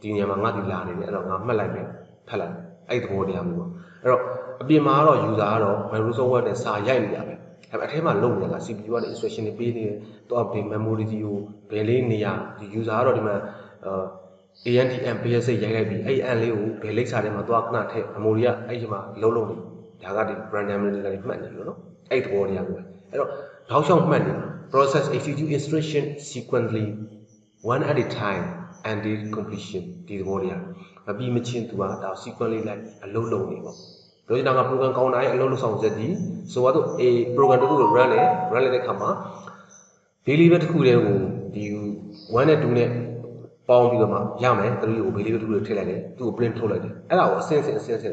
ဒီနေရာမှာငါဒီလာနေတယ်အဲ့တော့ငါမှတ်လိုက်မယ်ဖတ်လိုက်အဲ့သဘောတရားမျိုးပေါ့အဲ့တော့အပြင်မှာကတော့ user ကတော့ Microsoft Word နဲ့စာရိုက်နေတာပဲအဲ့အထဲမှာလုပ်နေတာက CPU ကနေ instruction တွေပေးနေတယ်တော့ဘယ် memory ဒီကိုဘယ်လေးနေရာဒီ user ကတော့ဒီမှာANTM basic ရိုက်လိုက်ပြီးအဲ့ an လေးကိုဘယ်လိပ်စာထဲမှာသွားခဏထည့် memory ကအဲ့ဒီမှာလုံးလုံးနေဒါကဒီ randomly တွေမှတ်နေလို့နော်အဲ့သဘောတရားမျိုးပဲအဲ့တော့ထောက်လျှောက်မှတ်နေ process execute instruction sequentially one at a time and the completion ဒီသဘောတရားမပြီးမချင်းသူကဒါ sequentially လိုက်အလုံးလုံးနေပေါ့တို့ကျွန်တော်က program counter ရဲ့အလုံးလုံးဆောင်ချက်ဒီဆိုတော့ a program တစ်ခုကို run လိုက်တဲ့အခါမှာ variable တစ်ခုတည်းကိုဒီ 1 နဲ့ 2 နဲ့ပေါင်းပြီးတော့မှရမယ်3ကို variable တစ်ခုကိုထည့်လိုက်တယ်သူ့ကို print ထုတ်လိုက်တယ်အဲ့ဒါကိုအစင်း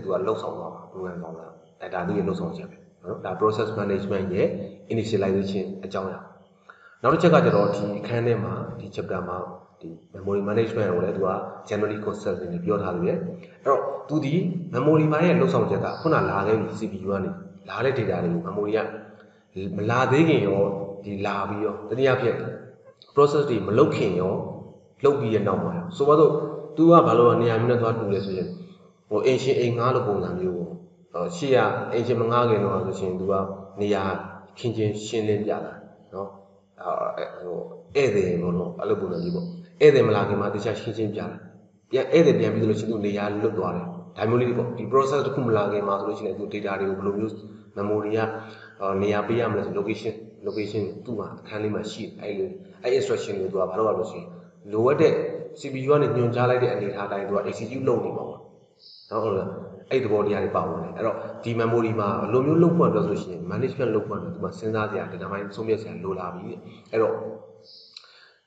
သူကလှုပ်ဆောင်သွားမှာ program counter အဲ့ဒါသူရဲ့လှုပ်ဆောင်ချက်ပဲနော်ဒါ process management ရဲ့ initialization အကြောင်းအရာနောက်တစ်ချက်ကကျတော့ဒီအခန်းထဲမှာဒီ chapter မှာဒီ memory management ကိုလည်းသူက generally concept တွေပြောထားလို့ရအဲ့တော့သူဒီ memory ပိုင်းရဲ့လှုပ်ဆောင်ချက်ကခုနလာခဲ့ပြီ CPU ကနေလာတဲ့ data တွေကို memory ကမလာသေးခင်ရောဒီလာပြီးရောတနည်းအားဖြင့် process တွေမလုပ်ခင်ရောလုပ်ပြီးရနောက်မှာဆိုတော့ तू ကဘာလို့နေရာမျိုးနဲ့သွားတူလဲဆိုရင်ဟိုအင်ရှင်အိမ်ငားလို့ပုံစံမျိုးပေါ့ရှေ့ကအင်ရှင်မငားခင်တော့ဆိုရှင် तू ကနေရာခင်းချင်းရှင်းလင်းပြလာနော်ဟိုဧည့်သည်ဘောလို့အဲ့လိုပုံစံမျိုးပေါ့ဧည့်သည်မလာခင်မှာတခြားရှင်းချင်းပြလာပြန်ဧည့်သည်ပြန်ပြီးလို့ရှိရင် तू နေရာလွတ်သွားတယ်ဒါမျိုးလေးပေါ့ဒီ process တစ်ခုမလာခင်မှာဆိုလို့ရှိရင် तू data တွေကိုဘယ်လိုမျိုး memory ကနေရာပေးရမလဲဆို location သူ့မှာအခန်းလေးမှာရှိအဲ့လိုအဲ့ instruction ကို तू ကဘာလို့ရလို့ရှိရင်လိုအပ်တဲ့ CPU ကနေညွှန်ကြားလိုက်တဲ့အနေအထားတိုင်း तू က execute လုပ်နေမှာပေါ့နော်ဟုတ်လားအဲ့သဘောတရားတွေပါဝင်တယ်အဲ့တော့ဒီ memory မှာအလိုမျိုးလုပ်ဖို့အတွက်ဆိုရှင် management လုပ်ဖို့အတွက် तू မှာစဉ်းစားစရာ data ပိုင်းဆုံးဖြတ်စရာလိုလာပြီအဲ့တော့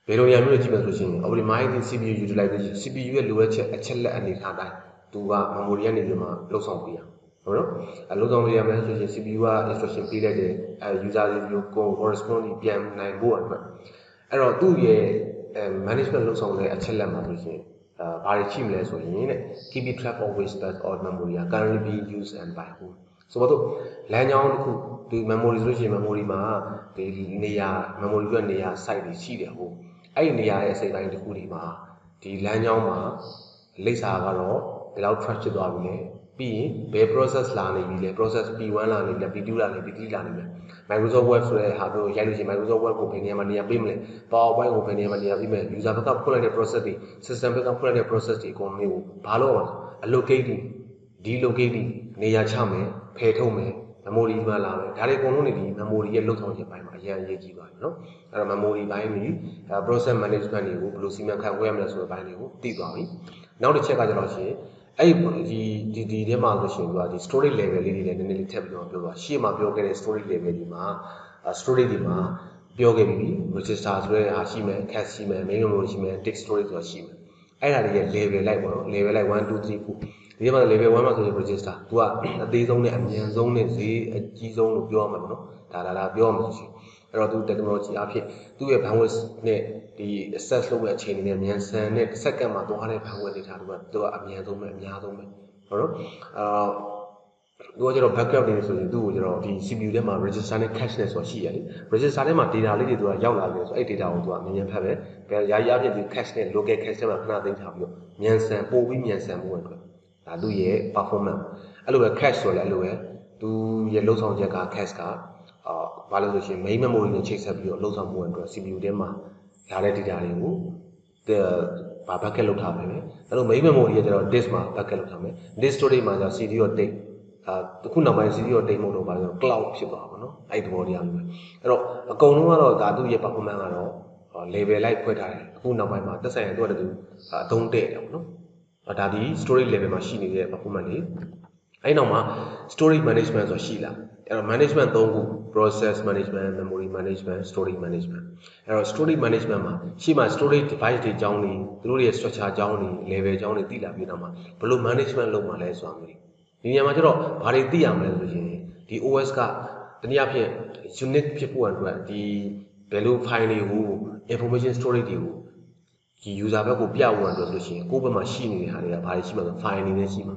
ဘယ်လိုရမျိုးကြည့်မယ်ဆိုရှင် optimizing CPU utilization CPU ရဲ့လိုအပ်ချက်အချက်လက်အနေအထားတိုင်း तू က memory ကနေပြီးမှလုပ်ဆောင်ပေးရဟုတ်နော်အလုပ်ဆောင်ပေးရမယ်ဆိုရင် CPU က instruction ပေးလိုက်တယ်user တွေကို correspond ပြန်နိုင်ဖို့အတွက်အဲ့တော့သူ့ရဲ့management လုပ်ဆောင်တဲ့အချက်လက်မှာဆိုရှင်ဘာတွေရှိမလဲဆိုရင်တဲ့ keep track of which space or memory are currently being used and by whom ဆိုတော့လမ်းကြောင်းတစ်ခုဒီ memory ဆိုလို့ရှိရင် memory မှာဒီနေရာ memory ရဲ့နေရာ site တွေရှိတယ်ဟုတ်အဲ့ဒီနေရာရဲ့အစိတ်အပိုင်းတစ်ခုတွေမှာဒီလမ်းကြောင်းမှာလိပ်စာကတော့ဘယ်လောက် track ဖြစ်သွားပြီလဲပြီးရင်ဘယ် process လာနေပြီလဲ process P1 လာနေပြီလဲ P2 လာနေပြီ P3 လာနေပြီ Microsoft Word ဆိုတဲ့ဟာမျိုးရိုက်လို့ရှိရင် Microsoft Word ကိုဘယ်နေရာမှာနေရာပေးမလဲ PowerPoint ကိုဘယ်နေရာမှာနေရာပေးမလဲ user ဘက်ကဖွင့်လိုက်တဲ့ process တွေ system ဘက်ကဖွင့်လိုက်တဲ့ process တွေအကုန်မျိုးဘာလို့အောင် allocating delocating နေရာချမယ်ဖယ်ထုတ်မယ် memory မှာလာမယ်ဒါတွေအကုန်လုံးနေဒီ memory ရဲ့လုံဆောင်ချက်ပိုင်းမှာအရင်အရေးကြီးပါတယ်နော်အဲ့တော့ memory ဘိုင်းကြီး process management တွေကိုဘယ်လိုစီမံခန့်ခွဲရမလဲဆိုတဲ့ဘိုင်းတွေကိုသိသွားပြီနောက်တစ်ချက်ကကျတော့ရှင်အဲ့ဒီထဲမှာဆိုရှင်ဒီ storage level လေးတွေလည်းနည်းနည်းလေးထပ်ပြီးတော့ပြောပါရှေ့မှာပြောခဲ့တဲ့ storage level ဒီမှာ storage ဒီမှာပြောခဲ့ပြီ register ဆိုတဲ့ဟာရှိမယ် cache ရှိမယ် main memory ရှိမယ် disk storage ဆိုတာရှိမယ်အဲ့ဒါတွေရဲ့ level လိုက်ပေါ့နော် level လိုက်1 2 3 4ဒီမှာ level 1မှာဆိုရင် register သူကအသေးဆုံးနဲ့အမြန်ဆုံးနဲ့ဈေးအကြီးဆုံးလို့ပြောရမှာပေါ့နော်ဒါပြောရမှာရှိအဲ့တော့သူ technology အဖြစ်သူ့ရဲ့ bandwidth နဲ့ဒီ access လုပ်တဲ့အချိန်နဲ့မြန်ဆန်တဲ့စက္ကန့်မှာသွားတဲ့ bandwidth တွေထားသူကအမြန်ဆုံးပဲအများဆုံးပဲဟုတ်နော်သူကကျတော့ backup နေဆိုရင်သူ့ကိုကျတော့ဒီ CPU ထဲမှာ register နဲ့ cache နဲ့ဆိုတာရှိရတယ် register ထဲမှာ data လေးတွေသူကရောက်လာတယ်ဆိုအဲ့ data ကိုသူကမြန်ဖတ်ပဲယာယီအဖြစ်ဒီ cache နဲ့ local cache ထဲမှာခဏသိမ်းထားပြီးတော့မြန်ဆန်ပို့ပြီးမြန်ဆန်မှုအတွက်ဒါသူ့ရဲ့ performance အဲ့လိုပဲ cache ဆိုလည်းအဲ့လိုပဲသူရဲ့လုံဆောင်ချက်က cache ကဘာလို့ဆိုရှင် main memory နဲ့ချိတ်ဆက်ပြီးတော့လုံဆောင်မှုအတွက် CPU ထဲမှာလာတဲ့ data တွေကိုဘာ backup လုပ်ထားမယ်ပဲအဲ့လို main memory ရဲ့ကျတော့ disk မှာ backup လုပ်ထားမယ် disk storage မှာကျတော့ CD ရော tape တခုနောက်ပိုင်း CD ရော tape မဟုတ်တော့ပါဘူး cloud ဖြစ်သွားပါတော့အဲ့ဒီသဘောတရားမျိုးအဲ့တော့အကုန်လုံးကတော့ဒါသူ့ရဲ့ performance ကတော့ level လိုက်ဖွဲ့ထားတယ်အခုနောက်ပိုင်းမှာသက်ဆိုင်ရာသူ့အသုံးတဲ့တယ်ပေါ့နော်ဒါဒီ storage level မှာရှိနေတဲ့ performance တွေအဲ့နောက်မှာ storage management ဆိုတာရှိလာအဲ့တော့ management 3ခု process management memory management storage management အဲ့တော့ storage management မှာရှေ့မှာ storage device တွေအကြောင်းတွေသူတို့ရဲ့ structure အကြောင်းတွေ level အကြောင်းတွေသိလာပြီးတော့မှဘယ်လို management လုပ်မှာလဲဆိုတာမျိုးဒီနေရာမှာကျတော့ဘာတွေသိရမလဲဆိုရင်ဒီ OS ကတနည်းအားဖြင့် unique ဖြစ်ဖို့အတွက်ဒီဘယ်လို file တွေကို information storage တွေကိုဒီ user ဘက်ကိုပြဖို့အတွက်ဆိုလို့ရှိရင်ကိုယ့်ဘက်မှာရှိနေတဲ့ဟာတွေကဘာတွေရှိမှာလဲ file အနေနဲ့ရှိမှာ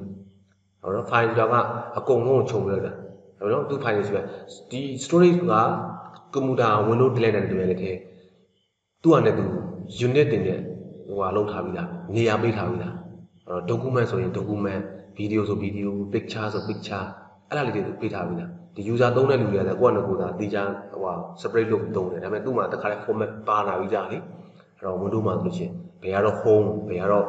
ဟုတ်နော် file ဆိုတာကအကုန်လုံးကိုခြုံပြလိုက်တာဟုတ်နော်သူ file တွေရှိမယ်ဒီ storage ကကွန်ပျူတာ Windows တင်လိုက်တဲ့တူရတဲ့ထဲသူ့အနေနဲ့သူ unit တင်တဲ့ဟိုဟာလောက်ထားပြီးသားနေရာပေးထားပြီးသားdocument ဆိုရင် document video ဆို video picture ဆို picture အဲ့ဒါလေးတွေပေးထားပြီးသားဒီ user သုံးတဲ့လူတွေကလည်းကိုယ့်အနေနဲ့ကိုယ်သာအတိအကျဟို separate လုပ်သုံးတယ်ဒါပေမဲ့သူ့မှာတခါလဲ format ပါလာပြီးကြလေအဲ့တော့ Windows မှာဆိုလို့ရှိရင်ဘယ်ကတော့ home ဘယ်ကတော့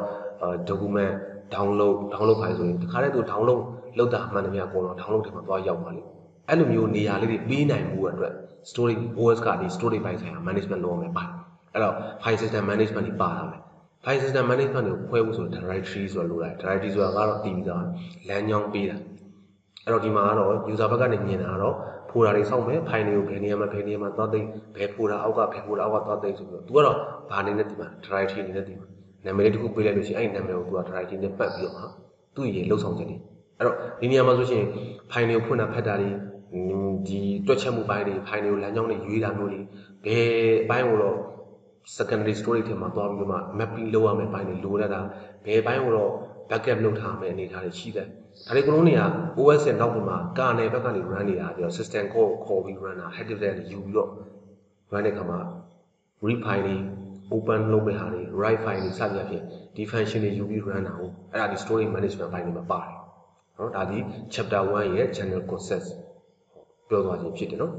document download file ဆိုရင်တခါလဲသူ download လောက်တာမှန်တယ်များအကုန်လုံး download တွေမှာသွားရောက်ပါလိမ့်အဲ့လိုမျိုးနေရာလေးတွေပေးနိုင်မှုအတွက် storage OS ကဒီ storage ဘိုင်းဆိုင်ရာ management လုပ်ရမယ်ပါတယ်အဲ့တော့ file system management တွေပါလာမယ် file system management ကိုခွဲဖို့ဆို directory ဆိုတာလိုတာ directory ဆိုတာကတော့တည်ပြီးသားလမ်းကြောင်းပေးတာအဲ့တော့ဒီမှာကတော့ user ဘက်ကနေမြင်တာကတော့ folder တွေစောင့်မယ် file တွေကိုဘယ်နေရာမှာသွားသိမ်းဘယ် folder အောက်ကဘယ် folder အောက်ကသွားသိမ်းဆိုပြီးတော့ तू ကတော့ဘာအနေနဲ့ဒီမှာ directory အနေနဲ့ဒီမှာနာမည်လေးတစ်ခုပေးလိုက်လို့ရှိရင်အဲ့ဒီနာမည်ကို तू က directory နဲ့ပတ်ပြီးတော့ဟာသူ့ရဲ့လှုပ်ဆောင်ချက်တွေအဲ့တော့ဒီနေရာမှာဆိုရှင် file တွေကိုဖွင့်တာဖတ်တာတွေဒီတွက်ချက်မှုပိုင်းတွေ file တွေကိုလမ်းကြောင်းတွေရွေးတာမျိုးတွေဘယ်အပိုင်းကိုတော့ secondary storage ထဲမှာသွားပြီးတော့မှ mapping လုပ်ရမယ်ပိုင်းတွေလိုရတာဘယ်ပိုင်းကိုတော့ backup လုပ်ထားမယ်အနေထားတွေရှိတယ်ဒါတွေကလုံးတွေက OS ရဲ့နောက်မှာ kernel ဘက်ကနေ run နေတာပြီးတော့ system call ကိုခေါ်ပြီး run တာ header တွေယူပြီးတော့ run တဲ့အခါမှာ read file တွေ open လုပ်မဲ့ဟာတွေ write file တွေစသဖြင့်ဒီ function တွေယူပြီး run တာဟုတ်အဲ့ဒါဒီ storage management ဘိုင်းတွေမှာပါတယ်နော်ဒါဒီ chapter 1ရဲ့ general concept ပြောသွားခြင်းဖြစ်တယ်နော်